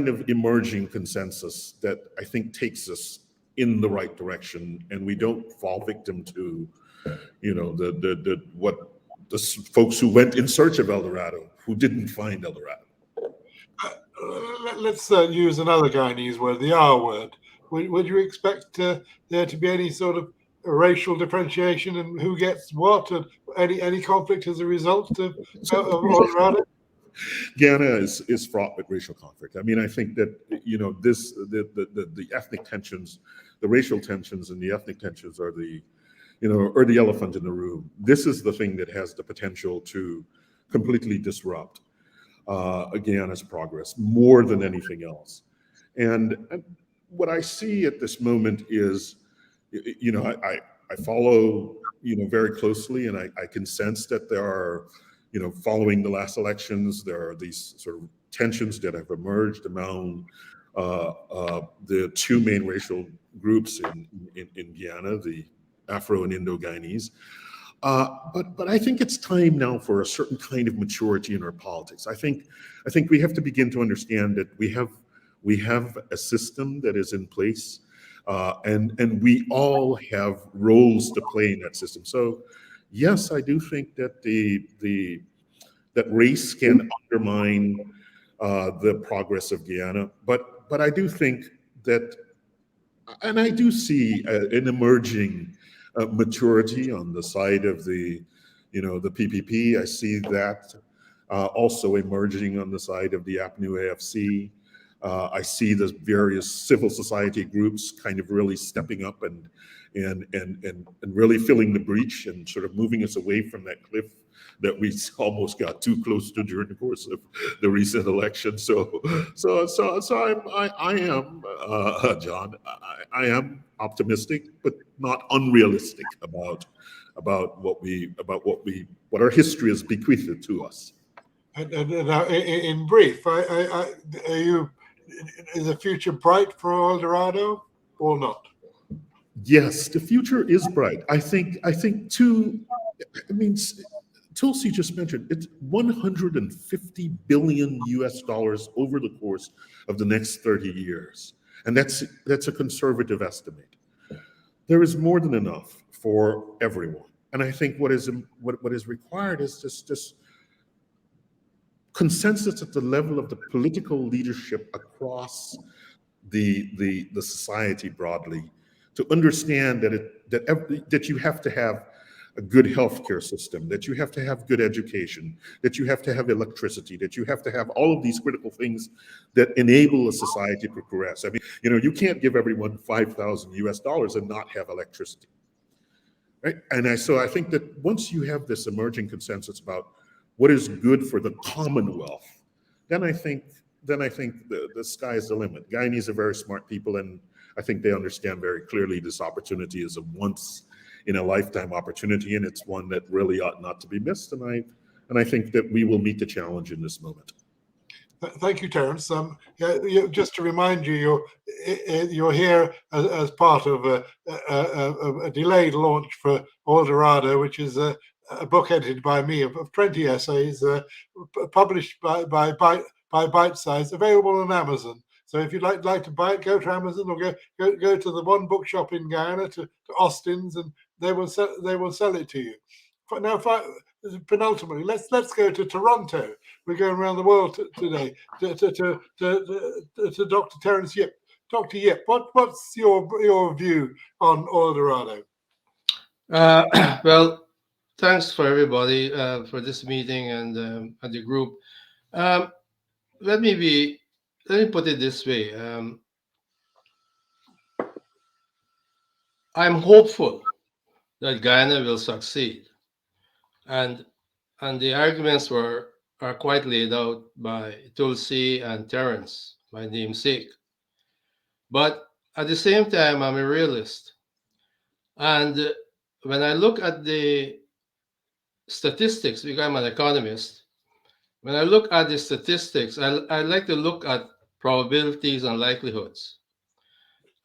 of emerging consensus that I think takes us in the right direction, and we don't fall victim to, the folks who went in search of El Dorado who didn't find El Dorado. Let's use another Guyanese word, the R word. Would you expect there to be any sort of racial differentiation in who gets what, and any conflict as a result of Dolrado? Guyana is fraught with racial conflict. I mean, I think that the ethnic tensions, the racial tensions, and the ethnic tensions are the elephant in the room. This is the thing that has the potential to completely disrupt Guyana's progress more than anything else. And what I see at this moment is, I follow, very closely, and I can sense that there are, following the last elections, there are these sort of tensions that have emerged among the two main racial groups in Guyana, the Afro and Indo-Guyanese. But I think it's time now for a certain kind of maturity in our politics. I think we have to begin to understand that we have a system that is in place, and we all have roles to play in that system. So, yes, I do think that that race can undermine the progress of Guyana, but I do think that, and I do see an emerging maturity on the side of the PPP. I see that also emerging on the side of the APNU-AFC. I see the various civil society groups kind of really stepping up and really filling the breach and sort of moving us away from that cliff that we almost got too close to during the course of the recent election. So I am, John, I am optimistic, but not unrealistic about what our history has bequeathed to us. And now, in brief, is the future bright for El Dorado or not? Yes, the future is bright. I think Tulsi just mentioned it's $150 billion over the course of the next 30 years. And that's a conservative estimate. There is more than enough for everyone. And I think what is required is this consensus at the level of the political leadership across the society broadly, to understand that you have to have a good healthcare system, that you have to have good education, that you have to have electricity, that you have to have all of these critical things that enable a society to progress. I mean, you can't give everyone $5,000 and not have electricity, right? And so I think that once you have this emerging consensus about what is good for the Commonwealth, then I think the sky is the limit. Guyanese are very smart people, and I think they understand very clearly this opportunity is a once in a lifetime opportunity, and it's one that really ought not to be missed. And I think that we will meet the challenge in this moment. Thank you, Terence. Just to remind you, you're here as part of a delayed launch for Eldorado, which is a book edited by me of 20 essays, published by Bite Size, available on Amazon. So if you'd like to buy it, go to Amazon or go to the one bookshop in Guyana, to Austin's, and they will sell it to you. Now, penultimately, let's go to Toronto. We're going around the world today to Dr. Terrence Yhip. Dr. Yhip, what's your view on Eldorado? Well, thanks for everybody for this meeting and the group. Let me put it this way. I'm hopeful that Guyana will succeed, and the arguments are quite laid out by Tulsi and Terrence, my namesake. But at the same time, I'm a realist, and when I look at the statistics, because I'm an economist, when I look at the statistics, I like to look at probabilities and likelihoods.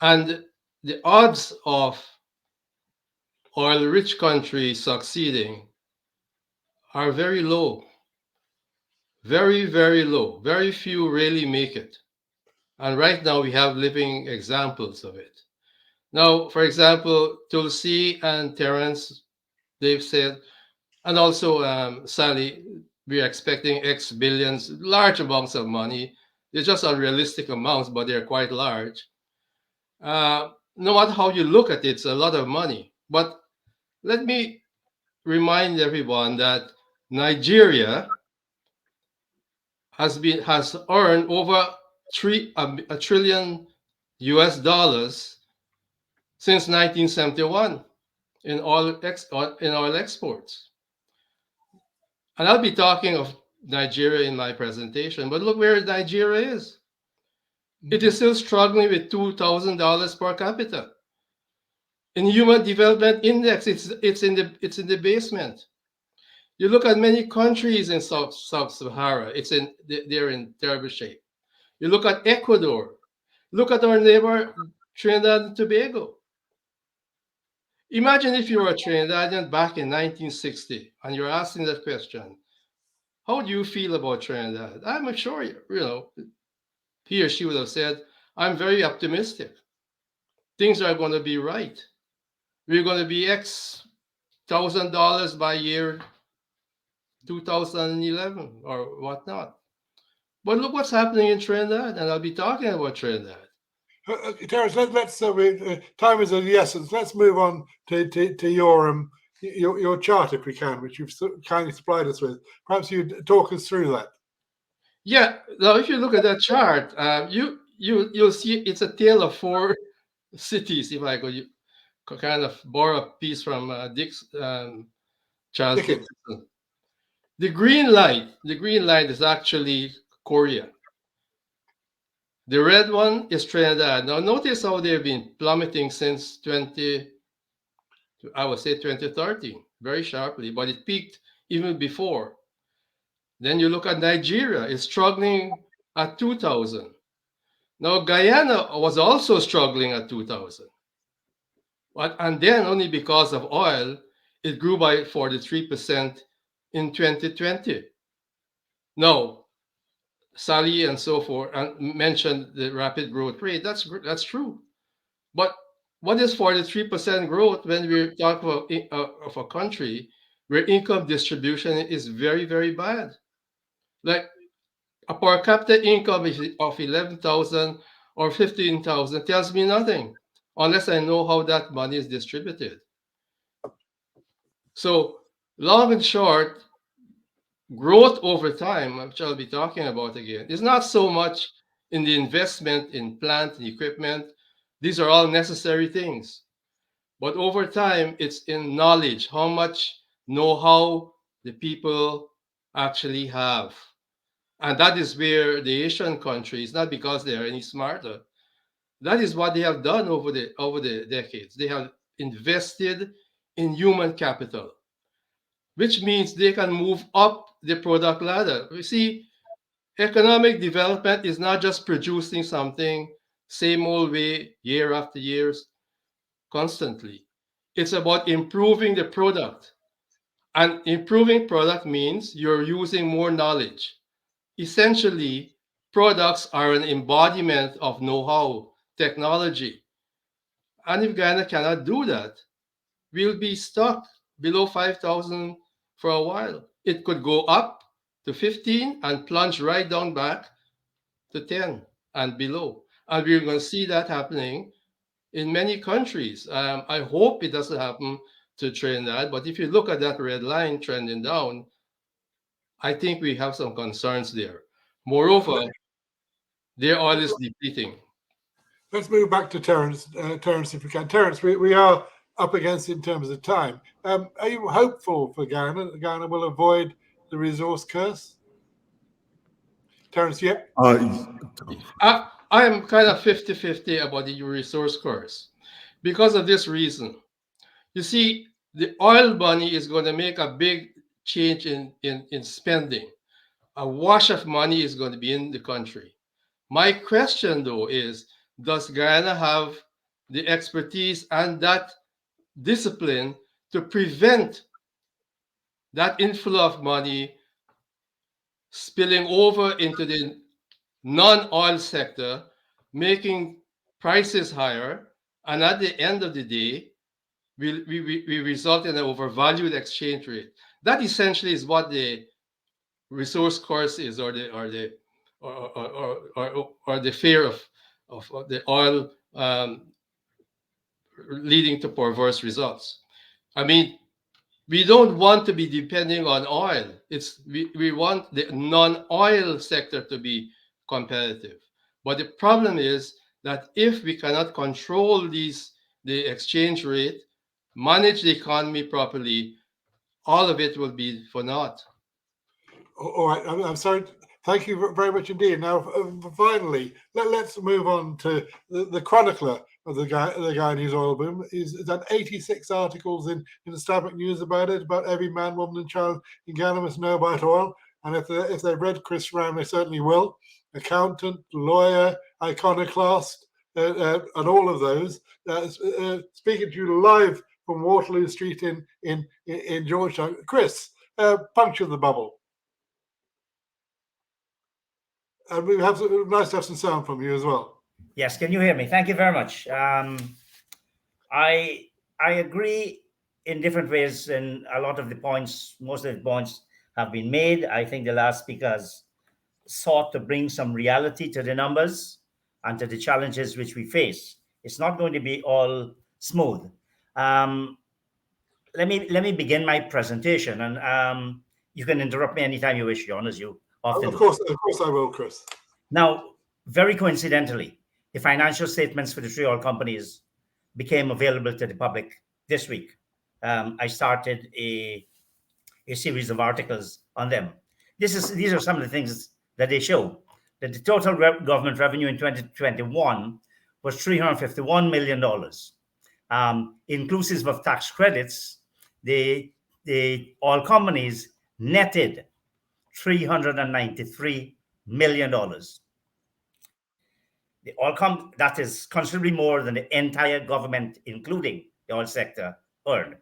And the odds of oil-rich countries succeeding are very low. Very, very low. Very few really make it. And right now we have living examples of it. Now, for example, Tulsi and Terrence, they've said, and also Sally, we're expecting X billions, large amounts of money. They're just unrealistic amounts, but they're quite large. No matter how you look at it, it's a lot of money. But let me remind everyone that Nigeria has earned over a trillion US dollars since 1971 in oil exports. And I'll be talking of Nigeria in my presentation, but look where Nigeria is. It is still struggling with $2,000 per capita. In Human Development Index, it's in the basement. You look at many countries in Sub-Sahara, they're in terrible shape. You look at Ecuador, look at our neighbor Trinidad and Tobago. Imagine if you were a Trinidadian back in 1960 and you're asking that question, how do you feel about Trinidad? I'm sure, he or she would have said, I'm very optimistic. Things are going to be right. We're going to be X $1,000 by year 2011 or whatnot. But look what's happening in Trinidad, and I'll be talking about Trinidad. Terrence, let's time is of the essence. Let's move on to your chart, if we can, which you've kindly supplied us with. Perhaps you'd talk us through that. Yeah. Now, if you look at that chart, you'll see it's a tale of four cities. If I could kind of borrow a piece from Charles Deakin. Gibson. The green line is actually Korea. The red one is Trinidad. Now notice how they've been plummeting since 2013, very sharply, but it peaked even before. Then you look at Nigeria, it's struggling at 2000. Now Guyana was also struggling at 2000. And then only because of oil, it grew by 43% in 2020. Now, Sally and so forth mentioned the rapid growth rate. That's true. But what is 43% growth when we talk of a country where income distribution is very, very bad? Like a per capita income of 11,000 or 15,000 tells me nothing unless I know how that money is distributed. So long and short, growth over time, which I'll be talking about again, is not so much in the investment in plant and equipment. These are all necessary things. But over time, it's in knowledge, how much know-how the people actually have. And that is where the Asian countries, not because they are any smarter, that is what they have done over the decades. They have invested in human capital, which means they can move up the product ladder. You see, economic development is not just producing something same old way year after years constantly. It's about improving the product. And improving product means you're using more knowledge. Essentially, products are an embodiment of know-how, technology. And if Ghana cannot do that, we'll be stuck below 5,000 for a while. It could go up to 15 and plunge right down back to 10 and below. And we're going to see that happening in many countries. I hope it doesn't happen to Trinidad, but if you look at that red line trending down, I think we have some concerns there. Moreover, their oil is depleting. Let's move back to Terrence. Terrence, if we can. Terrence, we are up against it in terms of time. Are you hopeful for Ghana that Ghana will avoid the resource curse? Terrence, yeah. I am kind of 50-50 about the resource curse because of this reason. You see, the oil money is going to make a big change in spending. A wash of money is going to be in the country. My question, though, is does Guyana have the expertise and that discipline to prevent that inflow of money spilling over into the non-oil sector, making prices higher, and at the end of the day, we result in an overvalued exchange rate. That essentially is what the resource course is, or the fear of the oil leading to perverse results. I mean, we don't want to be depending on oil. We want the non-oil sector to be competitive. But the problem is that if we cannot control the exchange rate, manage the economy properly, all of it will be for naught. All right, I'm sorry. Thank you very much indeed. Now, finally, let's move on to the chronicler of the Guyanese oil boom. He's done 86 articles in Islamic News about it, about every man, woman, and child in Ghana must know about oil. And if they've read Chris Ram, they certainly will. Accountant, lawyer, iconoclast, and all of those. Speaking to you live from Waterloo Street in Georgetown. Chris, puncture the bubble. And we have nice to have some sound from you as well. Yes, can you hear me? Thank you very much. I agree in different ways, and a lot of the points, most of the points have been made. I think the last speakers sought to bring some reality to the numbers and to the challenges which we face. It's not going to be all smooth. Let me begin my presentation, and you can interrupt me anytime you wish, John, as you often do. Of course I will, Chris. Now, very coincidentally, the financial statements for the three oil companies became available to the public this week. I started a series of articles on them. These are some of the things that they show. That the total government revenue in 2021 was $351 million. Inclusive of tax credits, the oil companies netted $393 million. That is considerably more than the entire government, including the oil sector, earned.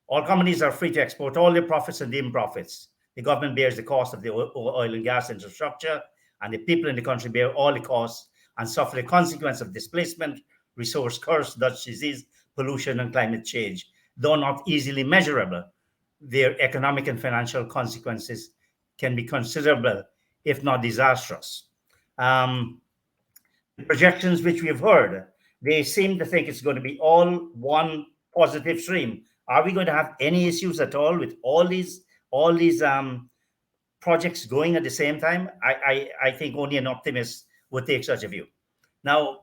All companies are free to export all their profits and deemed profits. The government bears the cost of the oil and gas infrastructure, and the people in the country bear all the costs and suffer the consequence of displacement, resource curse, Dutch disease, pollution, and climate change. Though not easily measurable, their economic and financial consequences can be considerable, if not disastrous. The projections which we have heard, they seem to think it's going to be all one positive stream. Are we going to have any issues at all with all these projects going at the same time? I think only an optimist would take such a view. Now,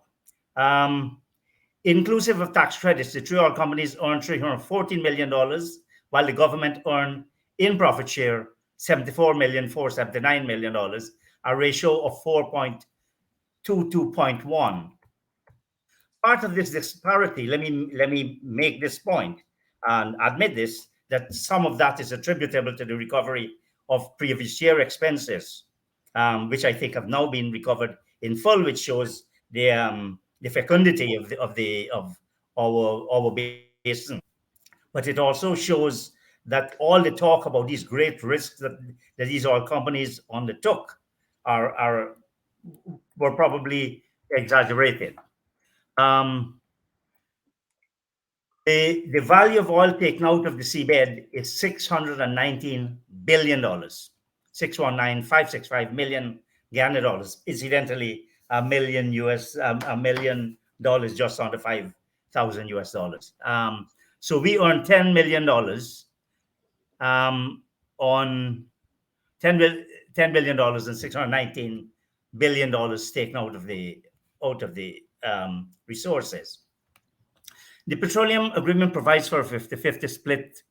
inclusive of tax credits, the three oil companies earned $314 million, while the government earned in profit share $74,479 million, a ratio of 4.22.1. Part of this disparity, let me make this point and admit this, that some of that is attributable to the recovery of previous year expenses. which I think have now been recovered in full, which shows the fecundity of our basin. But it also shows that all the talk about these great risks that these oil companies undertook were probably exaggerated. The value of oil taken out of the seabed is $619 billion, 619,565 million Guyana dollars. Incidentally, $1 million just under 5,000 US dollars. So we earned $10 million on $10 billion and $619 billion taken out of the resources. The petroleum agreement provides for a 50-50 split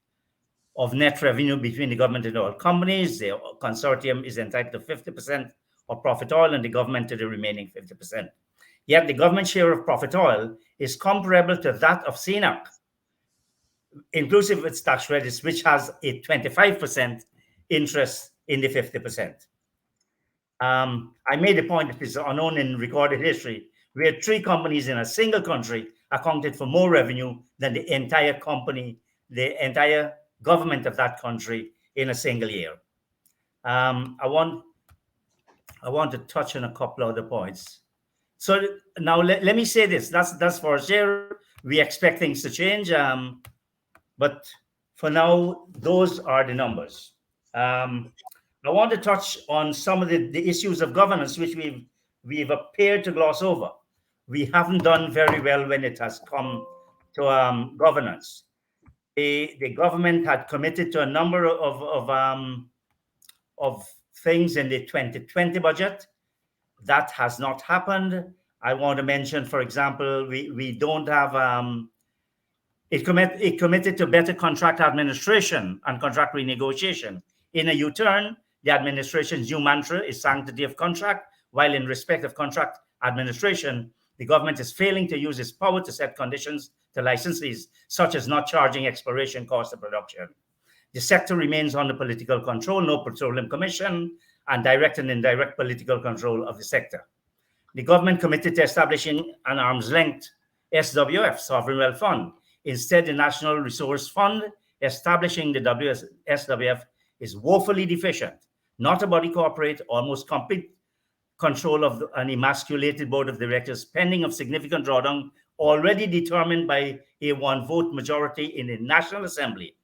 of net revenue between the government and oil companies. The consortium is entitled to 50% of profit oil and the government to the remaining 50%. Yet the government share of profit oil is comparable to that of CNOOC, inclusive of its tax credits, which has a 25% interest in the 50%. I made a point that is unknown in recorded history, where 3 companies in a single country accounted for more revenue than the entire government of that country in a single year. I want to touch on a couple other points. So now let me say this. That's for sure. We expect things to change, but for now, those are the numbers. I want to touch on some of the issues of governance, which we've appeared to gloss over. We haven't done very well when it has come to governance. The government had committed to a number of things in the 2020 budget. That has not happened. I want to mention, for example, we don't have it committed to better contract administration and contract renegotiation. In a U-turn, the administration's new mantra is sanctity of contract, while in respect of contract administration, the government is failing to use its power to set conditions to licensees, such as not charging exploration cost of production. The sector remains under political control, no petroleum commission, and direct and indirect political control of the sector. The government committed to establishing an arm's length SWF, Sovereign Wealth Fund. Instead, the National Resource Fund establishing the SWF is woefully deficient. Not a body corporate, almost complete control of an emasculated board of directors, pending of significant drawdown, already determined by a one-vote majority in the National Assembly.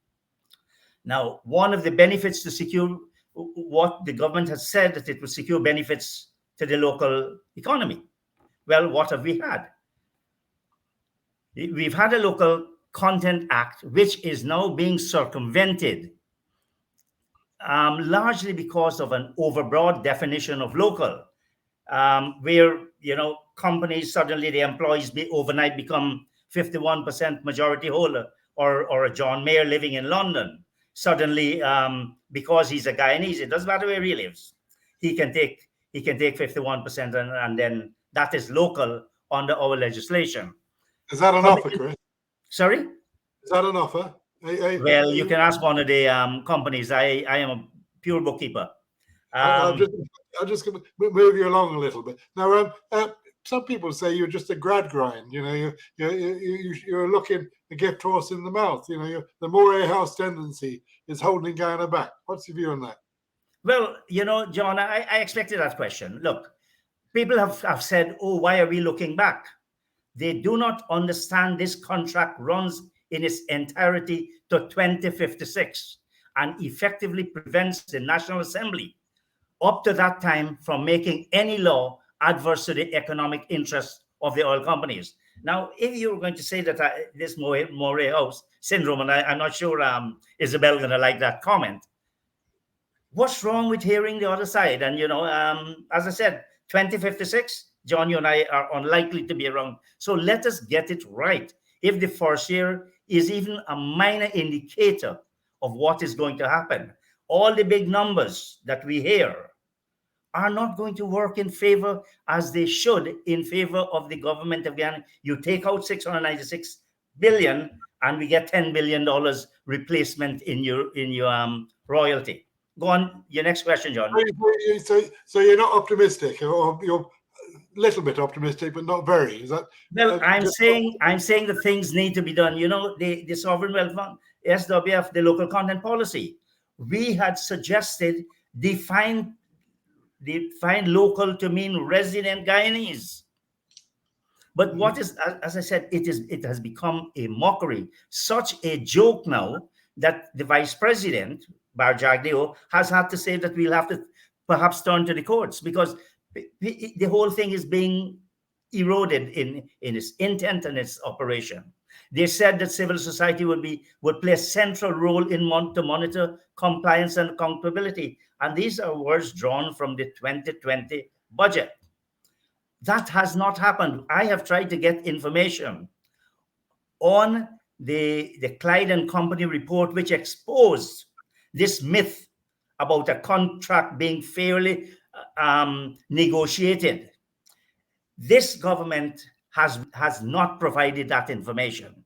Now, one of the benefits to secure what the government has said that it will secure benefits to the local economy. Well, what have we had? We've had a Local Content Act, which is now being circumvented, largely because of an overbroad definition of local, where companies suddenly, the employees overnight become 51% majority holder, or a John Mair living in London suddenly, because he's a Guyanese, it doesn't matter where he lives, he can take 51%, and then that is local under our legislation. Is that an offer, Chris? Sorry? Is that an offer? Well, you can ask one of the companies. I am a pure bookkeeper. I'll just move you along a little bit. Now, some people say you're just a grad grind. You're looking a gift horse in the mouth. The Moray House tendency is holding Guyana back. What's your view on that? Well, John, I expected that question. Look, people have said, "Oh, why are we looking back?" They do not understand this contract runs in its entirety to 2056 and effectively prevents the National Assembly up to that time from making any law adverse to the economic interests of the oil companies. Now, if you were going to say that this Moray House syndrome, and I'm not sure Isabel going to like that comment, what's wrong with hearing the other side? And, as I said, 2056, John, you and I are unlikely to be around. So let us get it right. If the first year is even a minor indicator of what is going to happen, all the big numbers that we hear are not going to work in favor, as they should, in favor of the government of Guyana. You take out $696 billion and we get $10 billion replacement in your royalty. Go on, your next question, John. So you're not optimistic, or you're a little bit optimistic, but not very. Is that? Well, I'm saying that things need to be done. You know, the Sovereign Wealth Fund, SWF, the local content policy. We had suggested define local to mean resident Guyanese. But what is, as I said, it has become a mockery, such a joke now that the Vice President, Barjagdeo, has had to say that we'll have to perhaps turn to the courts, because the whole thing is being eroded in its intent and its operation. They said that civil society would play a central role to monitor compliance and accountability. And these are words drawn from the 2020 budget. That has not happened. I have tried to get information on the Clyde and Company report, which exposed this myth about a contract being fairly negotiated. This government has not provided that information.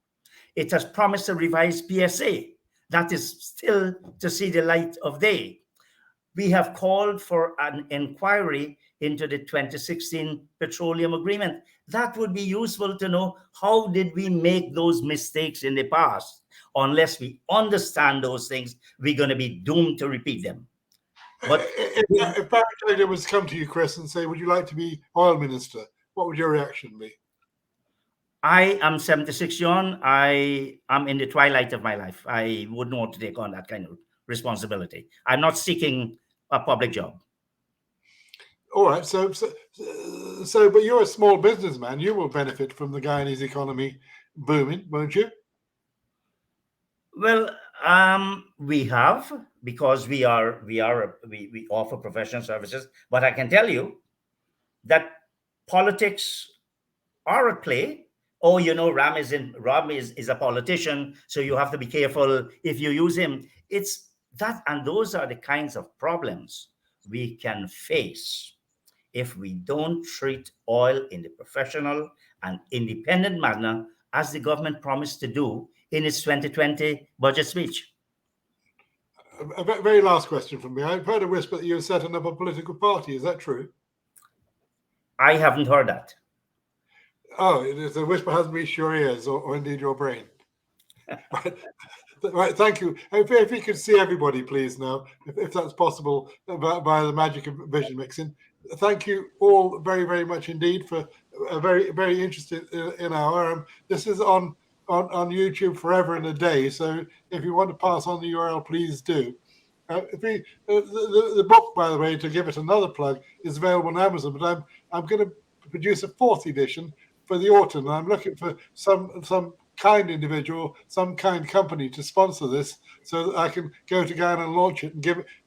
It has promised a revised PSA. That is still to see the light of day. We have called for an inquiry into the 2016 petroleum agreement. That would be useful to know, how did we make those mistakes in the past? Unless we understand those things, we're going to be doomed to repeat them. But if Barry was to come to you, Chris, and say, would you like to be oil minister? What would your reaction be? I am 76, John. I am in the twilight of my life. I wouldn't want to take on that kind of responsibility. I'm not seeking a public job. All right. So, but you're a small businessman. You will benefit from the Guyanese economy booming, won't you? Well, we have, because we offer professional services. But I can tell you that politics are at play. Oh, you know, Ram is a politician, so you have to be careful if you use him. It's that, and those are the kinds of problems we can face if we don't treat oil in the professional and independent manner as the government promised to do in its 2020 budget speech. A very last question from me. I've heard a whisper that you're setting up a political party. Is that true? I haven't heard that. Oh, the whisper hasn't reached your ears, or indeed your brain. Right, thank you. If you could see everybody, please, now, if that's possible, by the magic of vision mixing. Thank you all very, very much indeed for a very, very interested in our. This is on YouTube forever and a day. So if you want to pass on the URL, please do. The book, by the way, to give it another plug, is available on Amazon. But I'm going to produce a 4th edition for the autumn, and I'm looking for some kind individual, some kind company to sponsor this, so that I can go to Guyana and launch it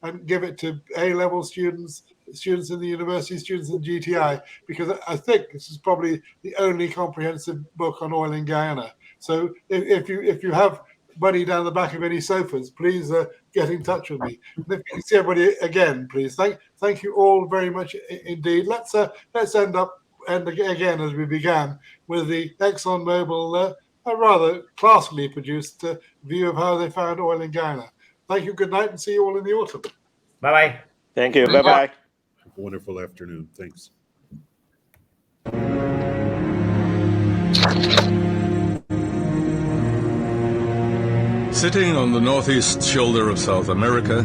and give it to A-level students in the university, students in GTI, because I think this is probably the only comprehensive book on oil in Guyana. So if you have money down the back of any sofas, please get in touch with me. And if you can see everybody again, please. Thank you all very much indeed. Let's end again as we began with the ExxonMobil a rather classily produced view of how they found oil in Guyana. Thank you, good night, and see you all in the autumn. Bye-bye. Thank you, bye-bye. Wonderful afternoon, thanks. Sitting on the northeast shoulder of South America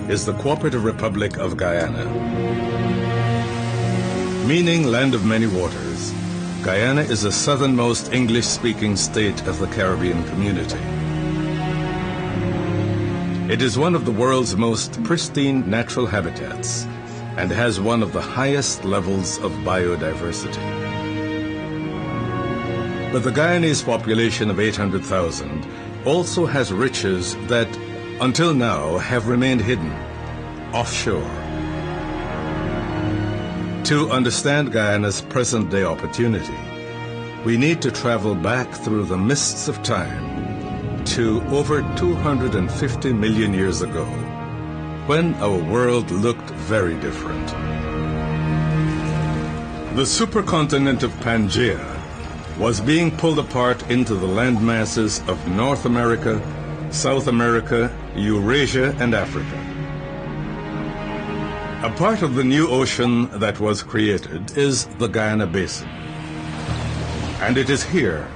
is the Cooperative Republic of Guyana. Meaning land of many waters, Guyana is the southernmost English-speaking state of the Caribbean community. It is one of the world's most pristine natural habitats and has one of the highest levels of biodiversity. But the Guyanese population of 800,000 also has riches that, until now, have remained hidden, offshore. To understand Guyana's present-day opportunity, we need to travel back through the mists of time to over 250 million years ago, when our world looked very different. The supercontinent of Pangaea was being pulled apart into the landmasses of North America, South America, Eurasia, and Africa. A part of the new ocean that was created is the Guyana Basin. And it is here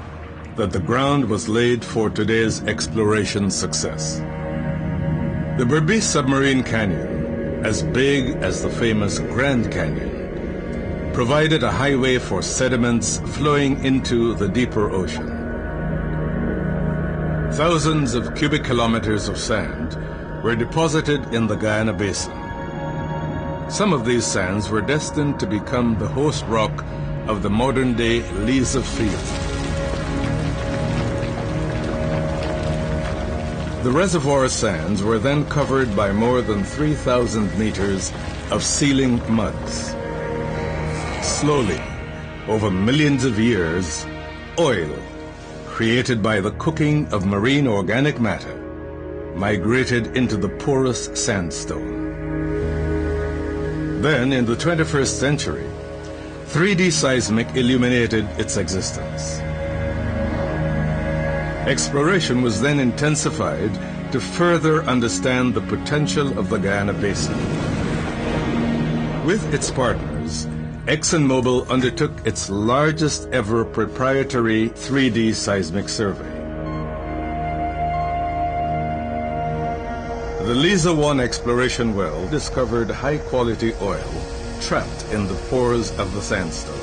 that the ground was laid for today's exploration success. The Berbice Submarine Canyon, as big as the famous Grand Canyon, provided a highway for sediments flowing into the deeper ocean. Thousands of cubic kilometers of sand were deposited in the Guyana Basin. Some of these sands were destined to become the host rock of the modern-day Liza Field. The reservoir sands were then covered by more than 3,000 meters of sealing muds. Slowly, over millions of years, oil, created by the cooking of marine organic matter, migrated into the porous sandstone. Then, in the 21st century, 3D seismic illuminated its existence. Exploration was then intensified to further understand the potential of the Guyana Basin. With its partners, ExxonMobil undertook its largest ever proprietary 3D seismic survey. The Liza-1 exploration well discovered high-quality oil trapped in the pores of the sandstone.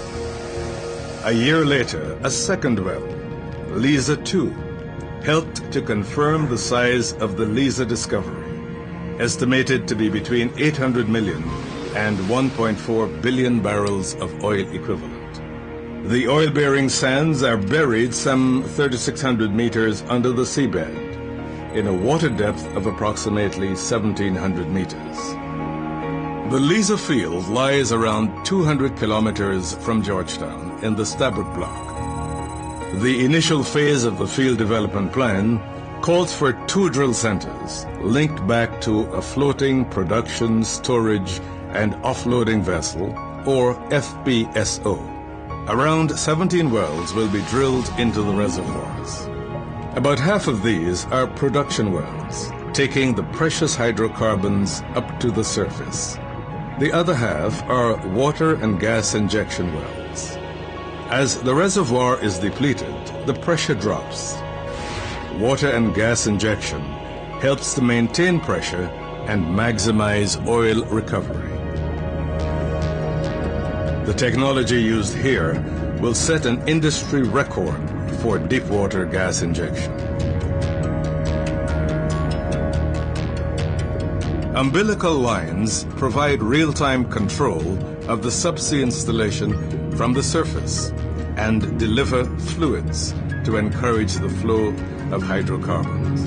A year later, a second well, Liza-2, helped to confirm the size of the Liza discovery, estimated to be between 800 million and 1.4 billion barrels of oil equivalent. The oil-bearing sands are buried some 3,600 meters under the seabed, in a water depth of approximately 1,700 meters. The Liza field lies around 200 kilometers from Georgetown in the Stabroek Block. The initial phase of the field development plan calls for 2 drill centers linked back to a floating production, storage, and offloading vessel, or FPSO. Around 17 wells will be drilled into the reservoirs. About half of these are production wells, taking the precious hydrocarbons up to the surface. The other half are water and gas injection wells. As the reservoir is depleted, the pressure drops. Water and gas injection helps to maintain pressure and maximize oil recovery. The technology used here will set an industry record for deepwater gas injection. Umbilical lines provide real-time control of the subsea installation from the surface and deliver fluids to encourage the flow of hydrocarbons.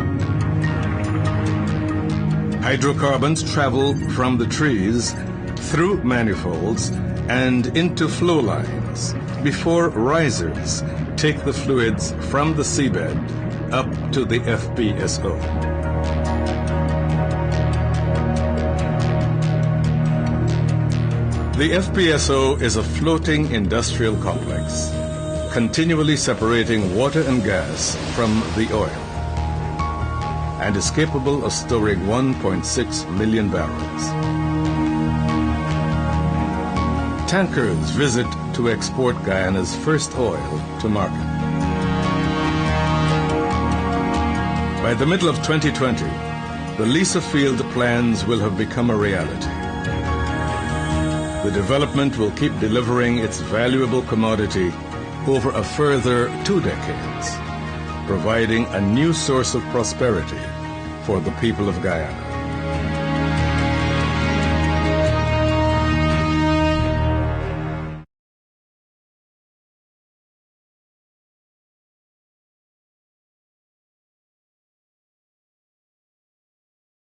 Hydrocarbons travel from the trees through manifolds and into flow lines before risers take the fluids from the seabed up to the FPSO. The FPSO is a floating industrial complex, continually separating water and gas from the oil, and is capable of storing 1.6 million barrels. Tankers visit to export Guyana's first oil to market. By the middle of 2020, the Liza field plans will have become a reality. The development will keep delivering its valuable commodity over a further 2 decades, providing a new source of prosperity for the people of Guyana.